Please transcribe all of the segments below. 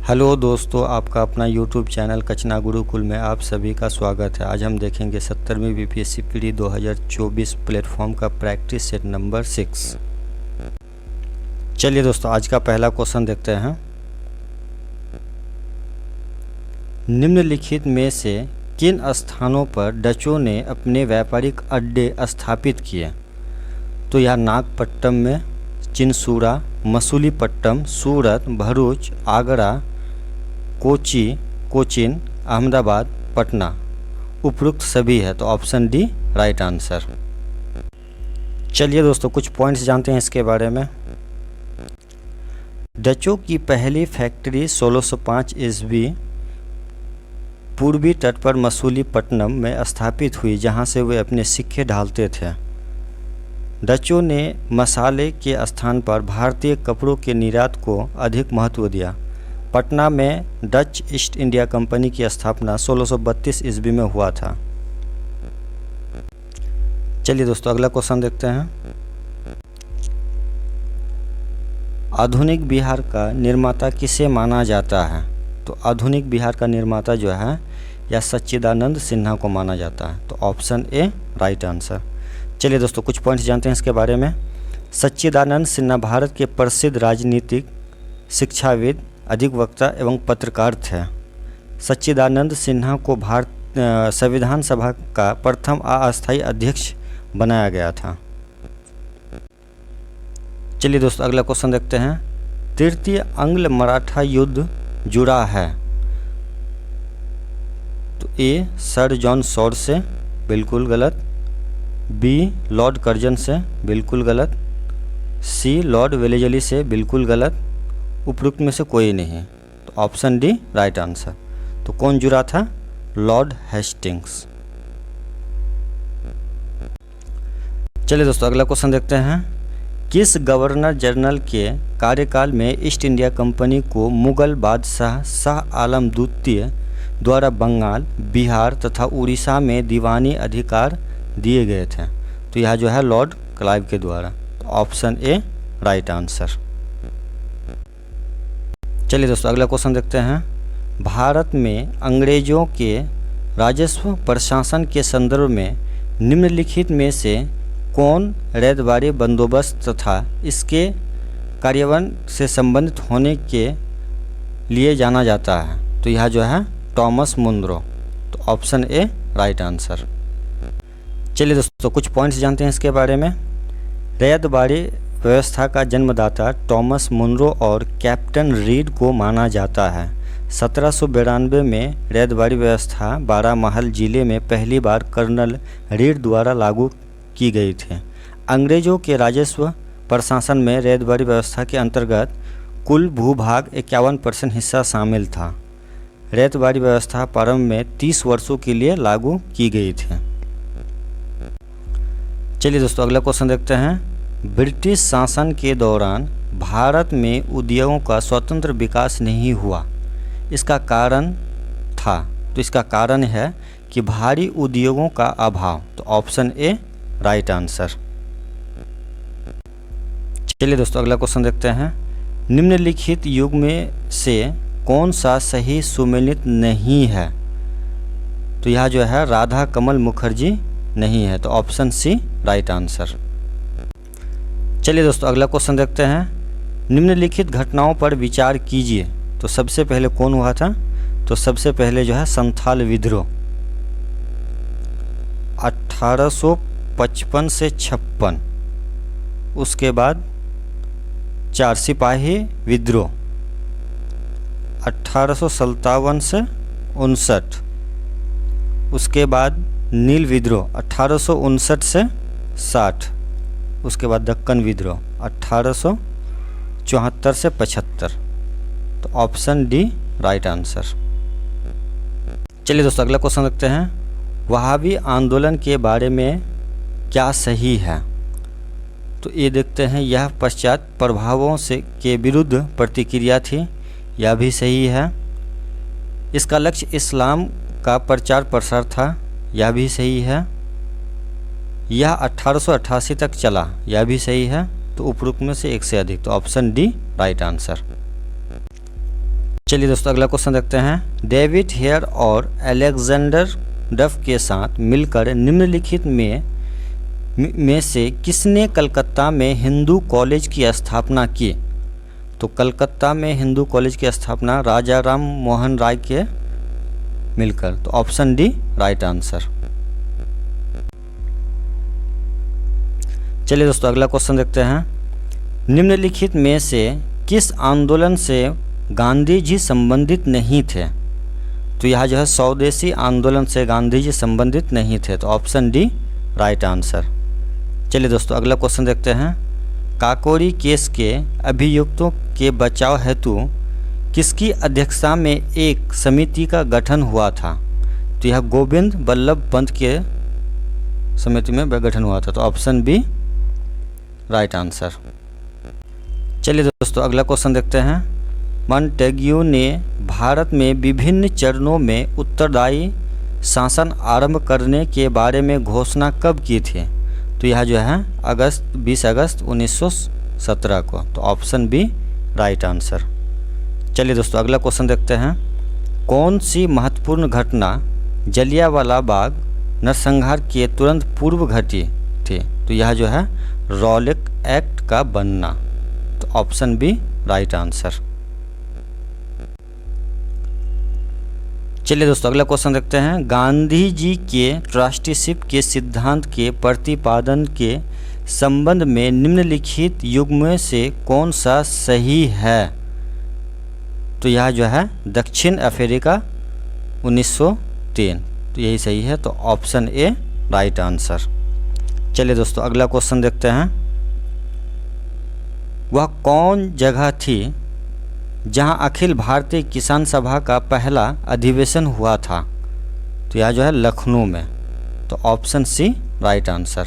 Hello दोस्तों, आपका अपना YouTube चैनल कचना गुरुकुल में आप सभी का स्वागत है। आज हम देखेंगे 70वीं बीपीएससी प्री 2024 प्लेटफॉर्म का प्रैक्टिस सेट नंबर 6। चलिए दोस्तों, आज का पहला क्वेश्चन देखते हैं। निम्नलिखित में से किन स्थानों पर डचों ने अपने व्यापारिक अड्डे स्थापित किए? तो यह नागपट्टनम में, चिनसूरा, मसूलीपट्टनम, सूरत, भरूच, आगरा, कोची, कोचीन, अहमदाबाद, पटना। उपरोक्त सभी है, तो ऑप्शन डी राइट आंसर। चलिए दोस्तों, कुछ पॉइंट्स जानते हैं इसके बारे में। डचों की पहली फैक्ट्री 1605 ईस्वी पूर्वी तट पर मसूलीपट्टनम में स्थापित हुई, जहां से वे अपने सिक्के ढालते थे। डचों ने मसाले के स्थान पर भारतीय कपड़ों के निर्यात को अधिक महत्व दिया। पटना में डच ईस्ट इंडिया कंपनी की स्थापना 1632 ईस्वी में हुआ था। चलिए दोस्तों, अगला क्वेश्चन देखते हैं। आधुनिक बिहार का निर्माता किसे माना जाता है? तो आधुनिक बिहार का निर्माता जो है या सच्चिदानंद सिन्हा को माना जाता है, तो ऑप्शन ए राइट आंसर। चलिए दोस्तों, कुछ पॉइंट्स जानते हैं इसके बारे में। सच्चिदानंद सिन्हा भारत के प्रसिद्ध राजनीतिक, शिक्षाविद, अधिवक्ता एवं पत्रकार थे। सच्चिदानंद सिन्हा को भारत संविधान सभा का प्रथम अस्थायी अध्यक्ष बनाया गया था। चलिए दोस्तों, अगला क्वेश्चन देखते हैं। तृतीय आंग्ल मराठा युद्ध जुड़ा है? तो ए सर जॉन सॉर्ड से, बिल्कुल गलत। बी लॉर्ड कर्जन से, बिल्कुल गलत। सी लॉर्ड वेलेजली से, बिल्कुल गलत। उपरोक्त में से कोई नहीं, तो ऑप्शन डी राइट आंसर। तो कौन जुड़ा था? Lord Hastings. चलिए दोस्तों, अगला क्वेश्चन देखते हैं। किस गवर्नर जनरल के कार्यकाल में ईस्ट इंडिया कंपनी को मुगल बादशाह शाह आलम द्वितीय द्वारा बंगाल, बिहार तथा उड़ीसा में दीवानी अधिकार दिए गए थे? तो यह जो है लॉर्ड क्लाइव के द्वारा, तो ऑप्शन ए राइट आंसर। चलिए दोस्तों, अगला क्वेश्चन देखते हैं। भारत में अंग्रेजों के राजस्व प्रशासन के संदर्भ में निम्नलिखित में से कौन रैयतवाड़ी बंदोबस्त तथा इसके कार्यान्वयन से संबंधित होने के लिए जाना जाता है? तो यह जो है थॉमस मुनरो, तो ऑप्शन ए राइट आंसर। चलिए दोस्तों, कुछ पॉइंट्स जानते हैं इसके बारे में। रैयतवाड़ी व्यवस्था का जन्मदाता थॉमस मुनरो और कैप्टन रीड को माना जाता है। 1792 में रैयतवाड़ी व्यवस्था बारामहल जिले में पहली बार कर्नल रीड द्वारा लागू की गई थी। अंग्रेजों के राजस्व प्रशासन में रैयतवाड़ी व्यवस्था के अंतर्गत कुल भूभाग 51% हिस्सा शामिल था। रैयतवाड़ी व्यवस्था प्रारंभ में 30 वर्षों के लिए लागू की गई थी। चलिए दोस्तों, अगला क्वेश्चन देखते हैं। ब्रिटिश शासन के दौरान भारत में उद्योगों का स्वतंत्र विकास नहीं हुआ, इसका कारण था? तो इसका कारण है कि भारी उद्योगों का अभाव, तो ऑप्शन ए राइट आंसर। चलिए दोस्तों, अगला क्वेश्चन देखते हैं। निम्नलिखित युग में से कौन सा सही सुमेलित नहीं है? तो यह जो है राधा कमल मुखर्जी नहीं है, तो ऑप्शन सी राइट आंसर। चलिए दोस्तों, अगला क्वेश्चन देखते हैं। निम्नलिखित घटनाओं पर विचार कीजिए। तो सबसे पहले कौन हुआ था? तो सबसे पहले जो है संथाल विद्रोह 1855 से 56। उसके बाद 4 सिपाही विद्रोह 1857 से 59। उसके बाद नील विद्रोह 1859 से 60। उसके बाद दक्कन विद्रोह 1874 से 75। तो ऑप्शन डी राइट आंसर। चलिए दोस्तों, अगला क्वेश्चन देखते हैं। वहाबी आंदोलन के बारे में क्या सही है? तो ये देखते हैं। यह पश्चात प्रभावों से के विरुद्ध प्रतिक्रिया थी, यह भी सही है। इसका लक्ष्य इस्लाम का प्रचार प्रसार था, यह भी सही है। यह 1888 तक चला, यह भी सही है। तो उपरोक्त में से एक से अधिक, तो ऑप्शन डी राइट आंसर। चलिए दोस्तों अगला क्वेश्चन देखते हैं। डेविड हेयर और अलेक्जेंडर डफ के साथ मिलकर निम्नलिखित में से किसने कलकत्ता में हिंदू कॉलेज की स्थापना की? तो कलकत्ता में हिंदू कॉलेज की स्थापना राजा राम मोहन राय के मिलकर। तो ऑप्शन डी राइट आंसर। चलिए दोस्तों अगला क्वेश्चन देखते हैं। निम्नलिखित में से किस आंदोलन से गांधी जी संबंधित नहीं थे? तो यह जो है स्वदेशी आंदोलन से गांधी जी संबंधित नहीं थे। तो ऑप्शन डी राइट आंसर। चलिए दोस्तों अगला क्वेश्चन देखते हैं। काकोरी केस के अभियुक्तों के बचाव हेतु किसकी अध्यक्षता में एक समिति का गठन हुआ था? तो यह गोविंद बल्लभ पंत के समिति में गठन हुआ था। तो ऑप्शन बी राइट आंसर। चलिए दोस्तों अगला क्वेश्चन देखते हैं। मॉन्टेग्यू ने भारत में विभिन्न चरणों में उत्तरदायी शासन आरंभ करने के बारे में घोषणा कब की थी? तो यह जो है 20 अगस्त 1917 को। तो ऑप्शन बी राइट आंसर। चलिए दोस्तों अगला क्वेश्चन देखते हैं। कौन सी महत्वपूर्ण घटना जलियांवाला बाग नरसंहार के तुरंत पूर्व घटी थी? तो यह जो है रॉलेट एक्ट का बनना। तो ऑप्शन बी राइट आंसर। चलिए दोस्तों अगला क्वेश्चन देखते हैं। गांधी जी के ट्रस्टीशिप के सिद्धांत के प्रतिपादन के संबंध में निम्नलिखित युग्म में से कौन सा सही है? तो यह जो है दक्षिण अफ्रीका 1903। तो यही सही है। तो ऑप्शन ए राइट आंसर। चलिए दोस्तों अगला क्वेश्चन देखते हैं। वह कौन जगह थी जहां अखिल भारतीय किसान सभा का पहला अधिवेशन हुआ था? तो यह जो है लखनऊ में। तो ऑप्शन सी राइट आंसर।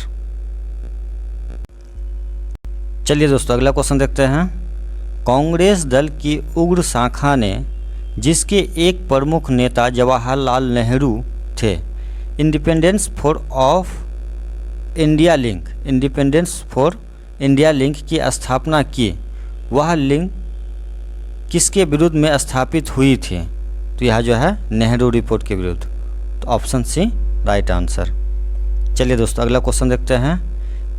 चलिए दोस्तों अगला क्वेश्चन देखते हैं। कांग्रेस दल की उग्र शाखा ने, जिसके एक प्रमुख नेता जवाहरलाल नेहरू थे, इंडिपेंडेंस फॉर इंडिया लिंक की स्थापना की। वह लिंक किसके विरुद्ध में स्थापित हुई थी? तो यह जो है नेहरू रिपोर्ट के विरुद्ध। तो ऑप्शन सी राइट आंसर। चलिए दोस्तों अगला क्वेश्चन देखते हैं।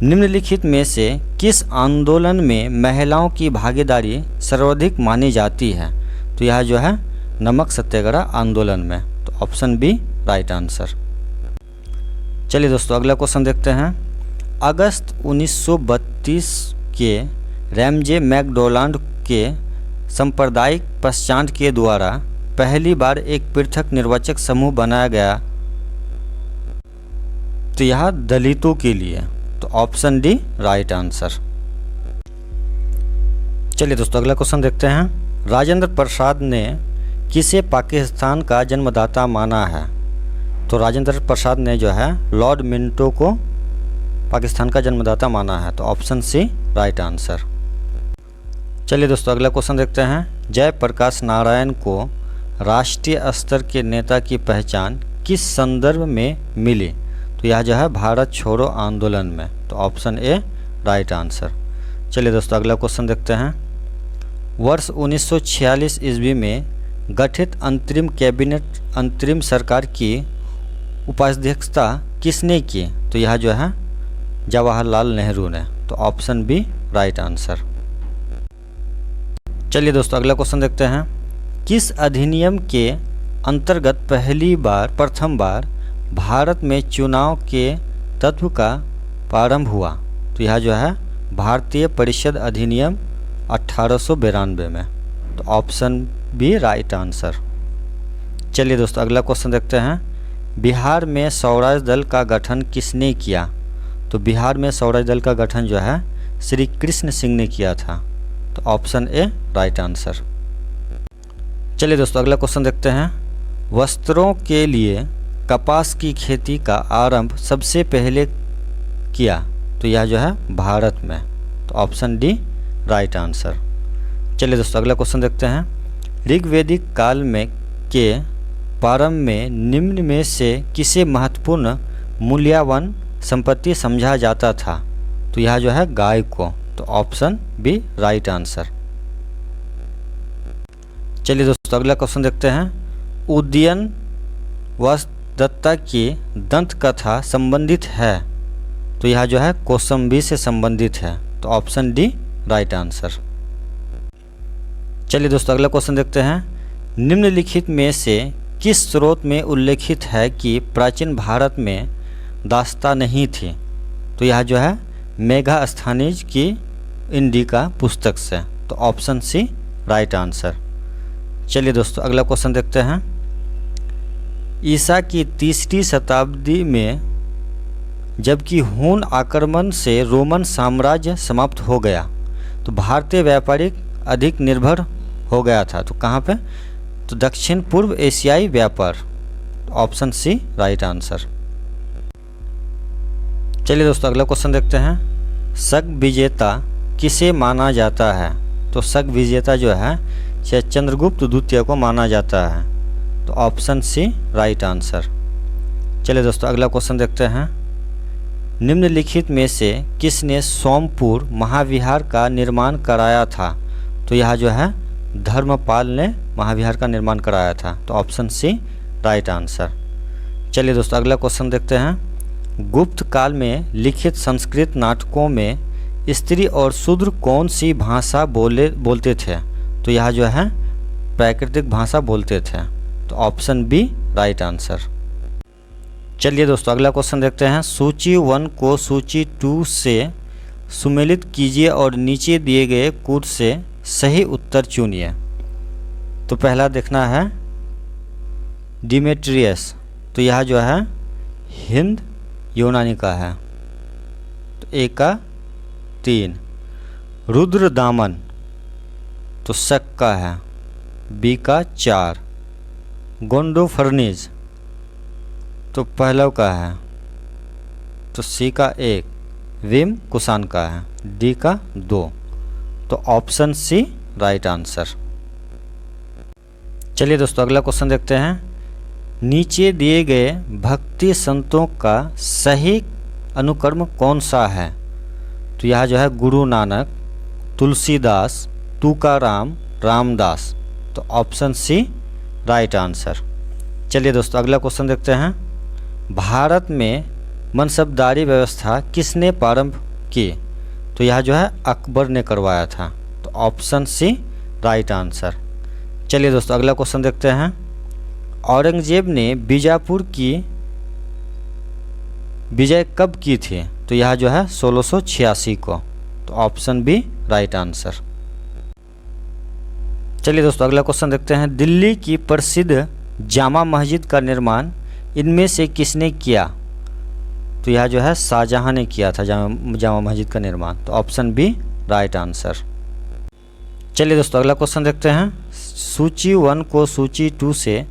निम्नलिखित में से किस आंदोलन में महिलाओं की भागीदारी सर्वाधिक मानी जाती है? तो यह जो है नमक सत्याग्रह आंदोलन में। तो ऑप्शन बी राइट आंसर। चलिए दोस्तों अगला क्वेश्चन देखते हैं। अगस्त 1932 के रैमजे मैकडोनाल्ड के सांप्रदायिक पश्चात के द्वारा पहली बार एक पृथक निर्वाचक समूह बनाया गया। तो यह दलितों के लिए। तो ऑप्शन डी राइट आंसर। चलिए दोस्तों अगला क्वेश्चन देखते हैं। राजेंद्र प्रसाद ने किसे पाकिस्तान का जन्मदाता माना है? तो राजेंद्र प्रसाद ने जो है लॉर्ड मिंटो को पाकिस्तान का जन्मदाता माना है। तो ऑप्शन सी राइट आंसर। चलिए दोस्तों अगला क्वेश्चन देखते हैं। जयप्रकाश नारायण को राष्ट्रीय स्तर के नेता की पहचान किस संदर्भ में मिली? तो यह जो है भारत छोड़ो आंदोलन में। तो ऑप्शन ए राइट आंसर। चलिए दोस्तों अगला क्वेश्चन देखते हैं। वर्ष 1946 ईस्वी में गठित अंतरिम सरकार की उपाध्यक्षता किसने की? तो यह जो है जवाहरलाल नेहरू ने। तो ऑप्शन बी राइट आंसर। चलिए दोस्तों अगला क्वेश्चन देखते हैं। किस अधिनियम के अंतर्गत प्रथम बार भारत में चुनाव के तत्व का प्रारंभ हुआ? तो यह जो है भारतीय परिषद अधिनियम 1892 में। तो ऑप्शन बी राइट आंसर। चलिए दोस्तों अगला क्वेश्चन देखते हैं। बिहार में स्वराज दल का गठन किसने किया? तो बिहार में स्वराज दल का गठन जो है श्री कृष्ण सिंह ने किया था। तो ऑप्शन ए राइट आंसर। चलिए दोस्तों अगला क्वेश्चन देखते हैं। वस्त्रों के लिए कपास की खेती का आरंभ सबसे पहले किया? तो यह जो है भारत में। तो ऑप्शन डी राइट आंसर। चलिए दोस्तों अगला क्वेश्चन देखते हैं। ऋग्वैदिक काल में के प्रारंभ में निम्न में से किसे महत्वपूर्ण मूल्यवान संपत्ति समझा जाता था? तो यह जो है गाय को। तो ऑप्शन बी राइट आंसर। चलिए दोस्तों अगला क्वेश्चन देखते हैं। उदयन वसुदत्ता की दंत कथा संबंधित है, तो यह जो है कौशाम्बी से संबंधित है, तो ऑप्शन डी राइट आंसर। चलिए दोस्तों अगला क्वेश्चन देखते हैं। निम्नलिखित में से किस स्रोत में उल्लेखित है कि प्राचीन भारत में दास्तां नहीं थी, तो यह जो है मेगास्थनीज की इंडिका पुस्तक से, तो ऑप्शन सी राइट आंसर। चलिए दोस्तों अगला क्वेश्चन देखते हैं। ईसा की 3री शताब्दी में जबकि हून आक्रमण से रोमन साम्राज्य समाप्त हो गया, तो भारतीय व्यापारिक अधिक निर्भर हो गया था, तो कहाँ पे, तो दक्षिण पूर्व एशियाई व्यापार, ऑप्शन सी राइट आंसर। चलिए दोस्तों अगला क्वेश्चन देखते हैं। शक विजेता किसे माना जाता है, तो शक विजेता जो है चंद्रगुप्त द्वितीय को माना जाता है, तो ऑप्शन सी राइट आंसर। चलिए दोस्तों अगला क्वेश्चन देखते हैं। निम्नलिखित में से किसने सोमपुर महाविहार का निर्माण कराया था, तो यह जो है धर्मपाल ने महाविहार का निर्माण कराया था, तो ऑप्शन सी राइट आंसर। चलिए दोस्तों अगला क्वेश्चन देखते हैं। गुप्त काल में लिखित संस्कृत नाटकों में स्त्री और शूद्र कौन सी भाषा बोलते थे, तो यह जो है प्राकृतिक भाषा बोलते थे, तो ऑप्शन बी राइट आंसर। चलिए दोस्तों अगला क्वेश्चन देखते हैं। सूची 1 को सूची 2 से सुमेलित कीजिए और नीचे दिए गए कूट से सही उत्तर चुनिए। तो पहला देखना है डिमेट्रियस, तो यह जो है हिंद यूनानी का है, तो ए का 3। रुद्रदामन तो शक का है, बी का 4। गोंडोफर्निज तो पहलव का है, तो सी का 1। विम कुषाण का है, डी का 2, तो ऑप्शन सी राइट आंसर। चलिए दोस्तों अगला क्वेश्चन देखते हैं। नीचे दिए गए भक्ति संतों का सही अनुक्रम कौन सा है, तो यह जो है गुरु नानक, तुलसीदास, तुकाराम, रामदास, तो ऑप्शन सी राइट आंसर। चलिए दोस्तों अगला क्वेश्चन देखते हैं। भारत में मनसबदारी व्यवस्था किसने प्रारंभ की, तो यह जो है अकबर ने करवाया था, तो ऑप्शन सी राइट आंसर। चलिए दोस्तों अगला क्वेश्चन देखते हैं। औरंगजेब ने बीजापुर की विजय कब की थी, तो यह जो है 1686 को, तो ऑप्शन बी राइट आंसर। चलिए दोस्तों अगला क्वेश्चन देखते हैं। दिल्ली की प्रसिद्ध जामा मस्जिद का निर्माण इनमें से किसने किया, तो यह जो है शाहजहां ने किया था जामा मस्जिद का निर्माण, तो ऑप्शन बी राइट आंसर। चलिए दोस्तों अगला क्वेश्चन देखते हैं। सूची 1 को सूची 2 से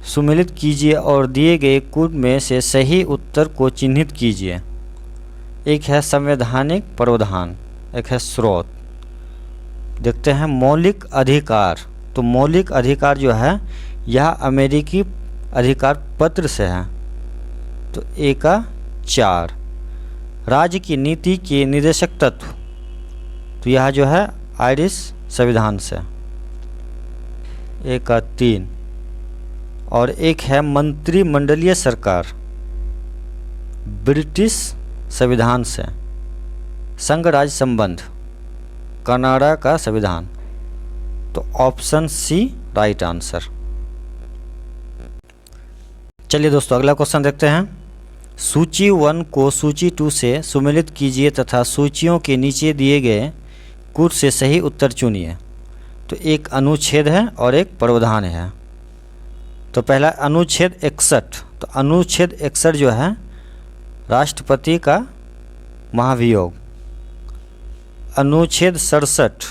सुमेलित कीजिए और दिए गए कूट में से सही उत्तर को चिन्हित कीजिए। एक है संवैधानिक प्रावधान, एक है स्रोत। देखते हैं मौलिक अधिकार, तो मौलिक अधिकार जो है यह अमेरिकी अधिकार पत्र से है, तो ए का 4। राज्य की नीति के निर्देशक तत्व, तो यह जो है आयरिश संविधान से, ए का 3। और एक है मंत्रिमंडलीय सरकार, ब्रिटिश संविधान से। संघ राज्य संबंध, कनाडा का संविधान, तो ऑप्शन सी राइट आंसर। चलिए दोस्तों अगला क्वेश्चन देखते हैं। सूची 1 को सूची 2 से सुमेलित कीजिए तथा सूचियों के नीचे दिए गए कूट से सही उत्तर चुनिए। तो एक अनुच्छेद है और एक प्रावधान है। तो पहला अनुच्छेद 61, तो अनुच्छेद 61 जो है राष्ट्रपति का महाभियोग। अनुच्छेद 67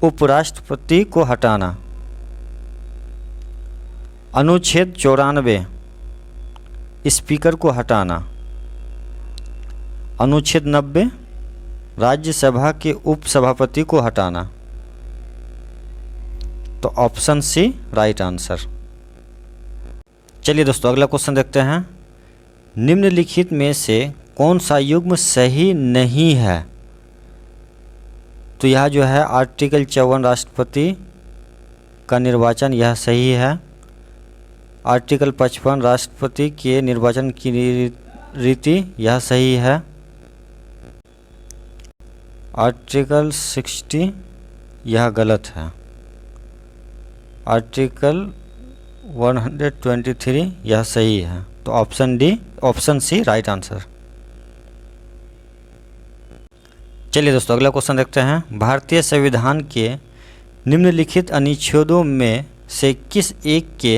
उपराष्ट्रपति को हटाना। अनुच्छेद 94 स्पीकर को हटाना। अनुच्छेद 90 राज्यसभा के उपसभापति को हटाना। तो ऑप्शन सी राइट आंसर। चलिए दोस्तों अगला क्वेश्चन देखते हैं। निम्नलिखित में से कौन सा युग्म सही नहीं है, तो यह जो है आर्टिकल 54 राष्ट्रपति का निर्वाचन, यह सही है। आर्टिकल 55 राष्ट्रपति के निर्वाचन की रीति, यह सही है। आर्टिकल 60 यह गलत है। आर्टिकल 123 यह सही है। तो ऑप्शन सी राइट आंसर। चलिए दोस्तों अगला क्वेश्चन देखते हैं। भारतीय संविधान के निम्नलिखित अनुच्छेदों में से किस एक के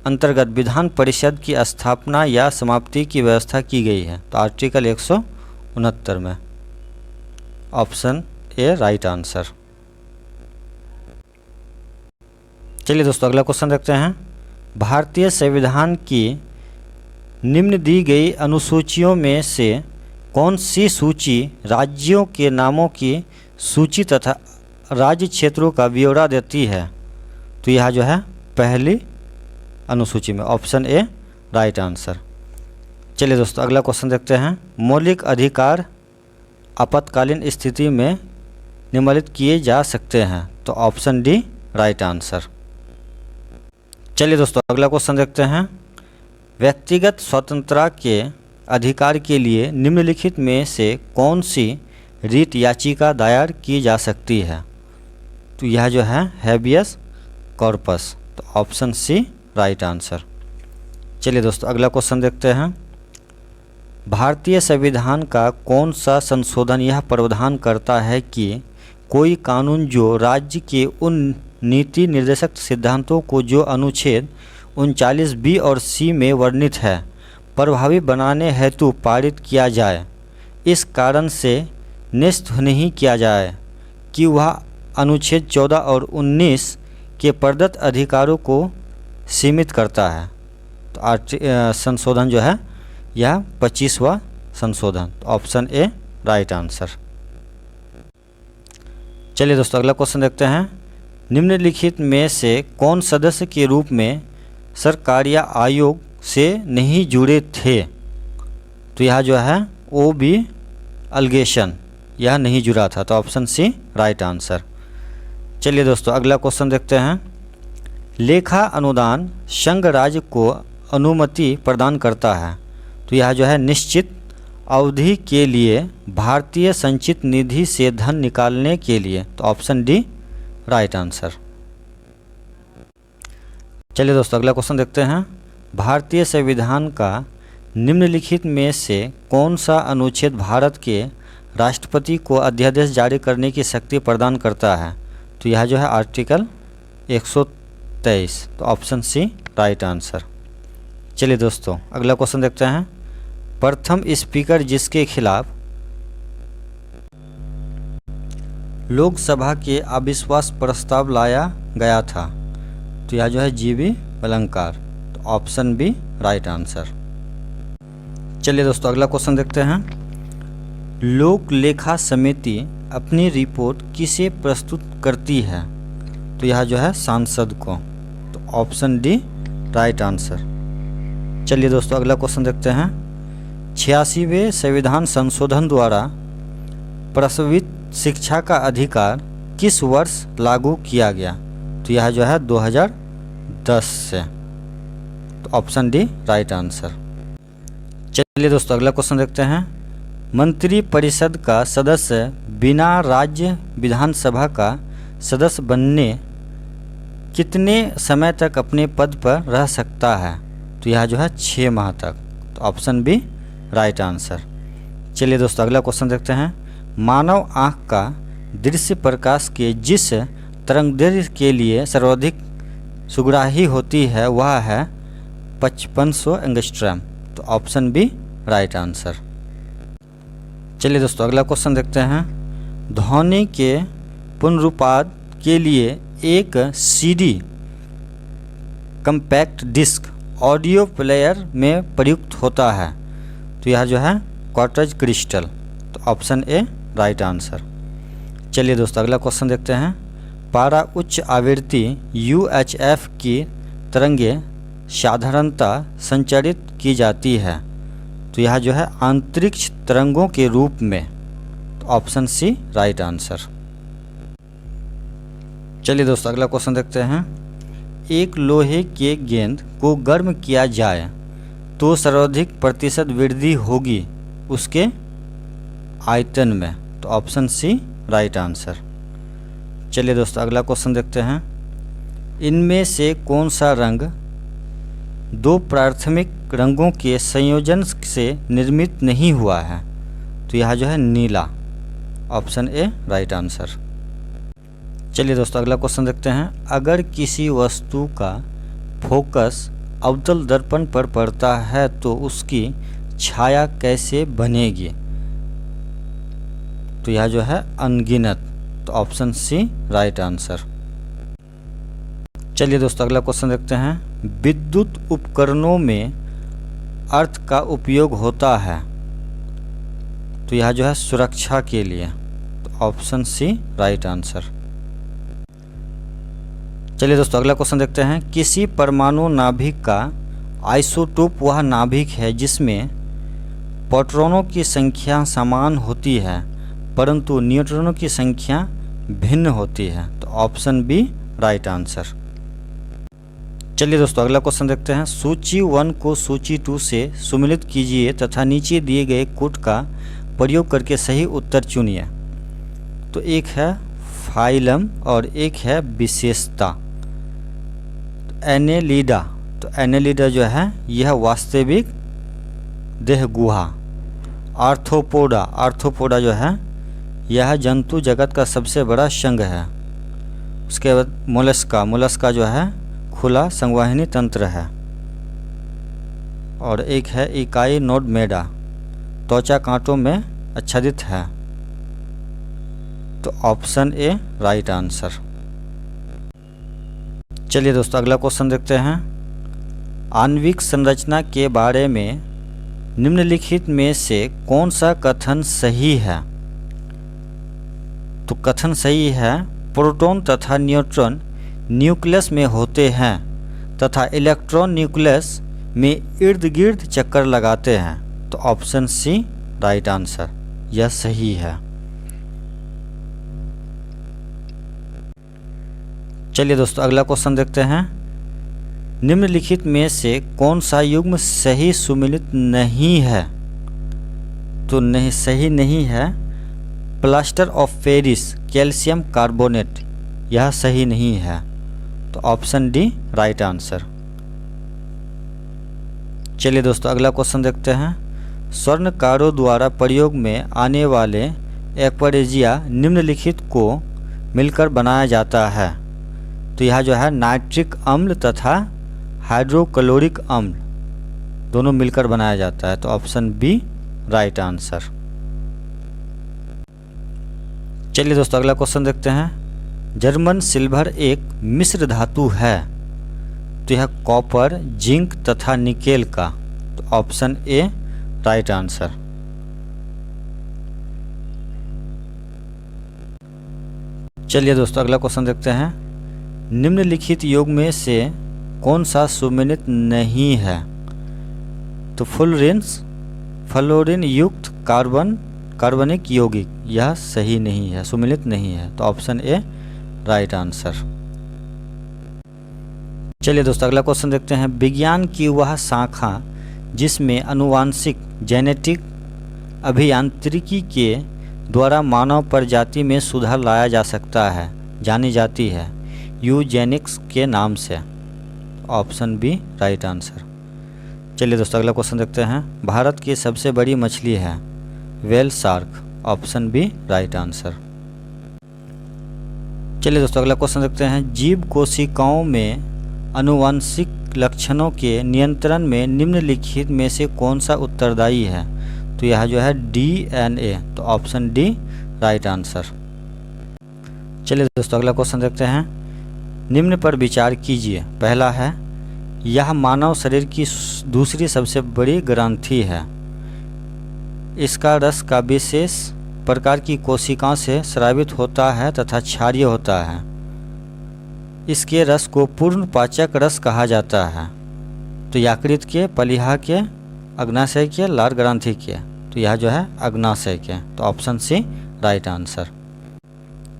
अंतर्गत विधान परिषद की स्थापना या समाप्ति की व्यवस्था की गई है? तो आर्टिकल 169 में। Option A right answer. चलिए दोस्तों अगला क्वेश्चन देखते हैं। भारतीय संविधान की निम्न दी गई अनुसूचियों में से कौन सी सूची राज्यों के नामों की सूची तथा राज्य क्षेत्रों का ब्यौरा देती है? तो यह जो है पहली अनुसूची में। Option A right answer. चलिए दोस्तों अगला क्वेश्चन देखते हैं। मौलिक अधिकार आपातकालीन स्थिति में निम्नलिखित किए जा सकते हैं? तो ऑप्शन डी राइट आंसर। चलिए दोस्तों अगला क्वेश्चन देखते हैं। व्यक्तिगत स्वतंत्रता के अधिकार के लिए निम्नलिखित में से कौन सी रीट याचिका दायर की जा सकती है? तो यह जो है हैबियस कॉर्पस। तो ऑप्शन सी राइट आंसर। चलिए दोस्तों अगला क्वेश्चन देखते हैं। भारतीय संविधान का कौन सा संशोधन यह प्रावधान करता है कि कोई कानून जो राज्य के उन नीति निर्देशक सिद्धांतों को जो अनुच्छेद 39 बी और सी में वर्णित है प्रभावी बनाने हेतु पारित किया जाए, इस कारण से निश्चित नहीं किया जाए कि वह अनुच्छेद 14 और 19 के प्रदत्त अधिकारों को सीमित करता है? तो संशोधन जो है यह 25वां संशोधन। तो ऑप्शन ए राइट आंसर। चलिए दोस्तों अगला क्वेश्चन देखते हैं। निम्नलिखित में से कौन सदस्य के रूप में सरकार या आयोग से नहीं जुड़े थे? तो यह जो है ओ बी अलगेशन, यह नहीं जुड़ा था। तो ऑप्शन सी राइट आंसर। चलिए दोस्तों अगला क्वेश्चन देखते हैं। लेखा अनुदान संघ राज्य को अनुमति प्रदान करता है, तो यह जो है निश्चित अवधि के लिए भारतीय संचित निधि से धन निकालने के लिए। तो ऑप्शन डी राइट आंसर। चलिए दोस्तों अगला क्वेश्चन देखते हैं। भारतीय संविधान का निम्नलिखित में से कौन सा अनुच्छेद भारत के राष्ट्रपति को अध्यादेश जारी करने की शक्ति प्रदान करता है? तो यह जो है आर्टिकल 123। तो ऑप्शन सी राइट आंसर। चलिए दोस्तों अगला क्वेश्चन देखते हैं। प्रथम स्पीकर जिसके खिलाफ लोकसभा के अविश्वास प्रस्ताव लाया गया था, तो यह जो है जीवी अलंकार। तो ऑप्शन बी राइट आंसर। चलिए दोस्तों अगला क्वेश्चन देखते हैं। लोक लेखा समिति अपनी रिपोर्ट किसे प्रस्तुत करती है? तो यह जो है सांसद को। तो ऑप्शन डी राइट आंसर। चलिए दोस्तों अगला क्वेश्चन देखते हैं। 86वें संविधान संशोधन द्वारा प्रस्तावित शिक्षा का अधिकार किस वर्ष लागू किया गया? तो यह जो है 2010 से। तो ऑप्शन डी राइट आंसर। चलिए दोस्तों अगला क्वेश्चन देखते हैं। मंत्री परिषद का सदस्य बिना राज्य विधानसभा का सदस्य बनने कितने समय तक अपने पद पर रह सकता है? तो यह जो है 6 माह तक। तो ऑप्शन बी राइट आंसर। चलिए दोस्तों अगला क्वेश्चन देखते हैं। मानव आँख का दृश्य प्रकाश के जिस तरंगदैर्घ्य के लिए सर्वाधिक सुग्राही होती है वह है 5500 एंगस्ट्रॉम। तो ऑप्शन बी राइट आंसर। चलिए दोस्तों अगला क्वेश्चन देखते हैं। ध्वनि के पुनरुत्पाद के लिए एक CD compact disc audio player में प्रयुक्त होता है, तो यह जो है क्वार्ट्ज क्रिस्टल। तो ऑप्शन ए राइट आंसर। चलिए दोस्तों अगला क्वेश्चन देखते हैं। पारा उच्च आवृत्ति UHF की तरंगें साधारणतः संचारित की जाती है, तो यह जो है अंतरिक्ष तरंगों के रूप में। तो ऑप्शन सी राइट आंसर। चलिए दोस्तों अगला क्वेश्चन देखते हैं। एक लोहे के गेंद को गर्म किया जाए तो सर्वाधिक प्रतिशत वृद्धि होगी उसके आयतन में। तो ऑप्शन सी राइट आंसर। चलिए दोस्तों अगला क्वेश्चन देखते हैं। इनमें से कौन सा रंग दो प्राथमिक रंगों के संयोजन से निर्मित नहीं हुआ है? तो यह जो है नीला। Option A right answer. चलिए दोस्तों अगला क्वेश्चन देखते हैं। अगर किसी वस्तु का फोकस अवतल दर्पण पर पड़ता है तो उसकी छाया कैसे बनेगी? तो यह जो है अनगिनत। तो ऑप्शन सी राइट आंसर। चलिए दोस्तों अगला क्वेश्चन देखते हैं। विद्युत उपकरणों में अर्थ का उपयोग होता है तो यह जो है सुरक्षा के लिए। तो ऑप्शन सी राइट आंसर। चलिए दोस्तों अगला क्वेश्चन देखते हैं। किसी परमाणु नाभिक का आइसोटोप वह नाभिक है जिसमें प्रोटॉनों की संख्या समान होती है परंतु न्यूट्रॉनों की संख्या भिन्न होती है। तो ऑप्शन बी राइट आंसर। चलिए दोस्तों अगला क्वेश्चन देखते हैं। सूची 1 को सूची 2 से सुमेलित कीजिए तथा नीचे दिए गए कोड का प्रयोग करके सही उत्तर चुनिए। तो एक है फाइलम और एक है विशेषता। एनेलिडा। तो एनेलिडा जो है यह वास्तविक देह गुहा। आर्थ्रोपोडा। आर्थ्रोपोडा जो है यह जंतु जगत का सबसे बड़ा संघ है। उसके बाद मोलस्का। मोलस्का जो है खुला संवहनी तंत्र है। और एक है इकाई नोडमेडा। त्वचा कांटों में आच्छादित है। तो ऑप्शन ए राइट आंसर। चलिए दोस्तों अगला क्वेश्चन देखते हैं। आणविक संरचना के बारे में निम्नलिखित में से कौन सा कथन सही है? तो कथन सही है प्रोटॉन तथा न्यूट्रॉन न्यूक्लियस में होते हैं तथा इलेक्ट्रॉन न्यूक्लियस में इर्द गिर्द चक्कर लगाते हैं। तो ऑप्शन सी राइट आंसर। यह सही है। चलिए दोस्तों अगला क्वेश्चन देखते हैं। निम्नलिखित में से कौन सा युग्म सही सुमेलित नहीं है? तो नहीं सही नहीं है plaster of Paris calcium carbonate. यह सही नहीं है। तो ऑप्शन डी राइट आंसर। चलिए दोस्तों अगला क्वेश्चन देखते हैं। स्वर्णकारों द्वारा प्रयोग में आने वाले एक्वारेजिया निम्नलिखित को मिलकर बनाया जाता है। तो यह जो है नाइट्रिक अम्ल तथा हाइड्रोक्लोरिक अम्ल दोनों मिलकर बनाया जाता है। तो ऑप्शन बी राइट आंसर। चलिए दोस्तों अगला क्वेश्चन देखते हैं। जर्मन सिल्वर एक मिश्र धातु है। तो यह कॉपर, जिंक तथा निकेल का। तो ऑप्शन ए राइट आंसर। चलिए दोस्तों अगला क्वेश्चन देखते हैं। निम्नलिखित योग में से कौन सा सुमेलित नहीं है? तो फ्लोरीन युक्त कार्बनिक यौगिक यह सही नहीं है, सुमेलित नहीं है। तो ऑप्शन ए राइट आंसर। चलिए दोस्तों अगला क्वेश्चन देखते हैं। विज्ञान की वह शाखा जिसमें आनुवांशिक जेनेटिक अभियांत्रिकी के द्वारा मानव प्रजाति में सुधार लाया जा सकता है जानी जाती है यूजेनिक्स के नाम से। Option B right answer. चलिए दोस्तों अगला क्वेश्चन देखते हैं। भारत की सबसे बड़ी मछली है whale shark. Option B right answer. चलिए दोस्तों अगला क्वेश्चन देखते हैं। जीव कोशिकाओं में आनुवंशिक लक्षणों के नियंत्रण में निम्नलिखित में से कौन सा उत्तरदायी है? तो यह जो है DNA। तो ऑप्शन डी राइट आंसर। चलिए दोस्तों अगला क्वेश्चन देखते हैं। निम्न पर विचार कीजिए। पहला है यह मानव शरीर की दूसरी सबसे बड़ी ग्रंथि है। इसका रस का विशेष प्रकार की कोशिकाओं से स्रावित होता है तथा क्षारीय होता है। इसके रस को पूर्ण पाचक रस कहा जाता है। तो यकृत के, पलिहा के, अग्नाशय के, लार ग्रंथि के। तो यह जो है अग्नाशय के। तो ऑप्शन सी राइट आंसर।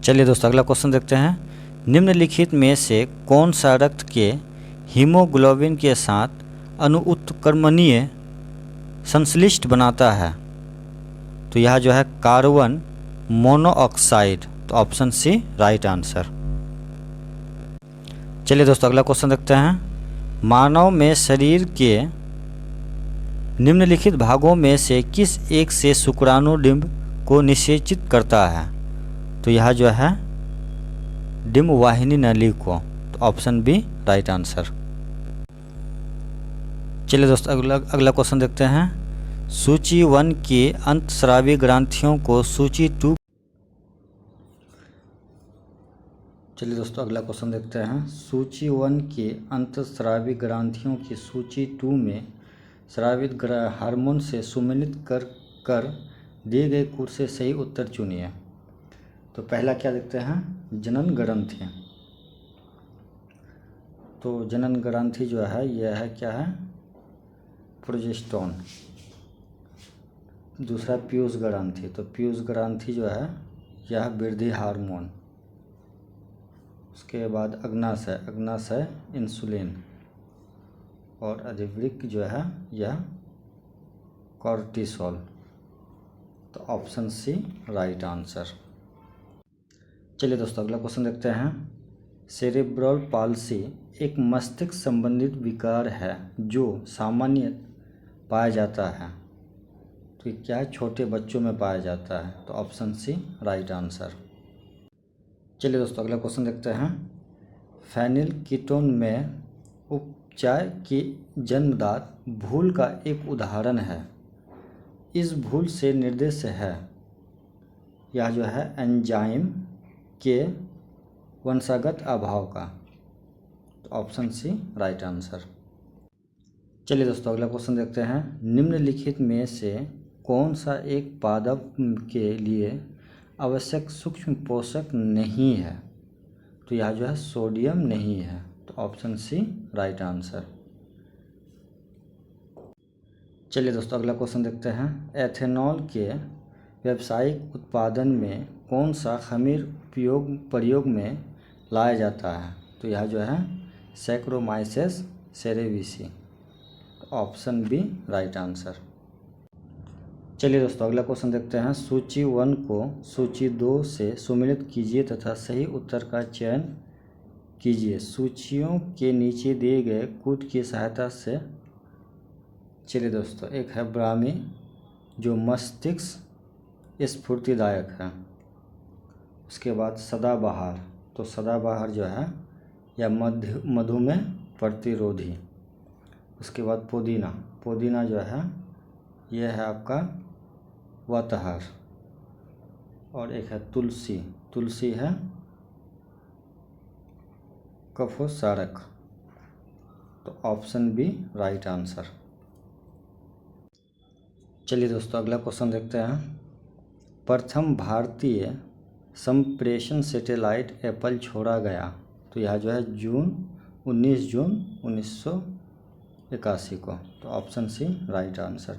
चलिए दोस्तों अगला क्वेश्चन देखते हैं। निम्नलिखित में से कौन सा रक्त के हीमोग्लोबिन के साथ अनुत्क्रमणीय संश्लिष्ट बनाता है? तो यह जो है कार्बन मोनोऑक्साइड। तो ऑप्शन सी राइट आंसर। चलिए दोस्तों अगला क्वेश्चन देखते हैं। मानव में शरीर के निम्नलिखित भागों में से किस एक से शुक्राणु डिंब को निषेचित करता है? तो यह जो है डिंब वाहिनी नली को। तो ऑप्शन बी राइट आंसर। चलिए दोस्तों अगला क्वेश्चन देखते हैं। सूची 1 के अंतस्रावी ग्रंथियों को सूची 2। चलिए दोस्तों अगला क्वेश्चन देखते हैं। सूची 1 के अंतस्रावी ग्रंथियों की सूची 2 में स्रावित हार्मोन से सुमेलित कर दिए गए कूट से सही उत्तर चुनिए। तो पहला क्या देखते हैं, जनन ग्रंथि। तो जनन ग्रंथि जो है यह है क्या है, प्रोजेस्टेरोन। दूसरा पीयूष ग्रंथि। तो पीयूष ग्रंथि जो है यह वृद्धि हार्मोन। उसके बाद अग्नाशय, अग्नाशय इंसुलिन। और अधिवृक्क जो है यह कॉर्टिसोल। तो ऑप्शन सी राइट आंसर। चलिए दोस्तों अगला क्वेश्चन देखते हैं। सेरेब्रल पाल्सी एक मस्तिष्क संबंधित विकार है जो सामान्य पाया जाता है। तो ये क्या है, छोटे बच्चों में पाया जाता है। तो ऑप्शन सी राइट आंसर। चलिए दोस्तों अगला क्वेश्चन देखते हैं। फेनिलकीटोन में उपचाय की जन्मदात भूल का एक उदाहरण है। इस भूल से निर्देश है यह जो है एंजाइम के वंशागत अभाव का। तो ऑप्शन सी राइट आंसर। चलिए दोस्तों अगला क्वेश्चन देखते हैं। निम्नलिखित में से कौन सा एक पादप के लिए आवश्यक सूक्ष्म पोषक नहीं है? तो यह जो है सोडियम नहीं है। तो ऑप्शन सी राइट आंसर। चलिए दोस्तों अगला क्वेश्चन देखते हैं। एथेनॉल के व्यावसायिक उत्पादन में कौन सा खमीर प्रयोग में लाया जाता है? तो यह जो है सैक्रोमाइसेस सेरेविसी। तो ऑप्शन बी राइट आंसर। चलिए दोस्तों अगला क्वेश्चन देखते हैं। सूची 1 को सूची 2 से सुमेलित कीजिए तथा सही उत्तर का चयन कीजिए सूचियों के नीचे दिए गए कूट की सहायता से। चलिए दोस्तों, एक है ब्राह्मी जो मस्तिष्क स्फूर्तिदायक है। उसके बाद सदाबहार। तो सदाबहार जो है यह मधुमेह प्रतिरोधी। उसके बाद पुदीना। पुदीना जो है यह है आपका वातहार। और एक है तुलसी। तुलसी है कफोसारक। तो ऑप्शन बी राइट आंसर। चलिए दोस्तों अगला क्वेश्चन देखते हैं। प्रथम भारतीय संप्रेषण सैटेलाइट एप्पल छोड़ा गया। तो यह जो है 19 जून 1981 को। तो ऑप्शन सी राइट आंसर।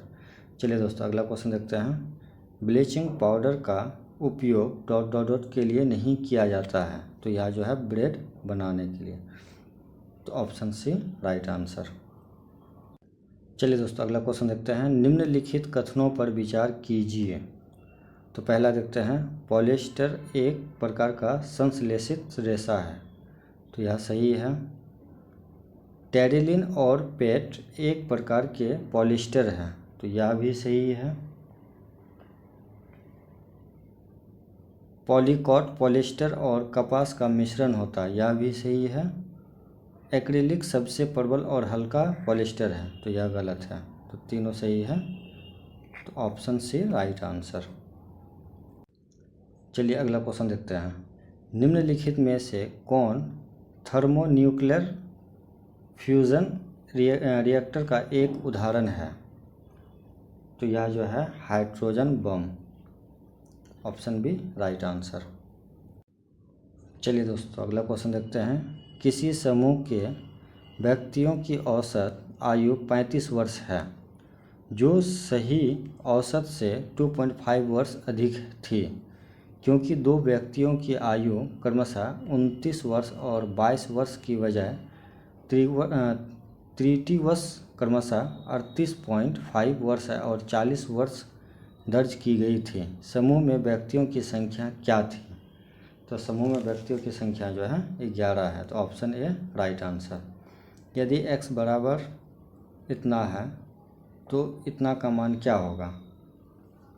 चलिए दोस्तों अगला क्वेश्चन देखते हैं। ब्लीचिंग पाउडर का उपयोग ... के लिए नहीं किया जाता है। तो यह जो है ब्रेड बनाने के लिए। तो ऑप्शन सी राइट आंसर। चलिए दोस्तों अगला क्वेश्चन देखते हैं। निम्नलिखित कथनों पर विचार कीजिए। तो पहला देखते हैं। पॉलिएस्टर एक प्रकार का संश्लेषित रेशा है। तो यह सही है। टेरिलिन और पेट एक प्रकार के पॉलिएस्टर हैं। तो यह भी सही है। पॉलीकॉट पॉलिएस्टर और कपास का मिश्रण होता है। यह भी सही है। एक्रिलिक सबसे प्रबल और हल्का पॉलिएस्टर है। तो यह गलत है। तो तीनों सही है। तो ऑप्शन सी राइट आंसर। चलिए अगला क्वेश्चन देखते हैं। निम्नलिखित में से कौन थर्मोन्यूक्लियर फ्यूजन रिएक्टर का एक उदाहरण है? तो यह जो है hydrogen bomb. Option B right answer. चलिए दोस्तों अगला क्वेश्चन देखते हैं। किसी समूह के व्यक्तियों की औसत आयु 35 वर्ष है जो सही औसत से 2.5 वर्ष अधिक थी। क्योंकि दो व्यक्तियों की आयु क्रमशः 29 वर्ष और 22 वर्ष की बजाय त्रुटिवश क्रमशः 38.5 वर्ष और 40 वर्ष दर्ज की गई थी। समूह में व्यक्तियों की संख्या क्या थी? तो समूह में व्यक्तियों की संख्या जो है 11 है, तो ऑप्शन ए राइट आंसर। यदि x बराबर इतना है तो इतना का मान क्या होगा?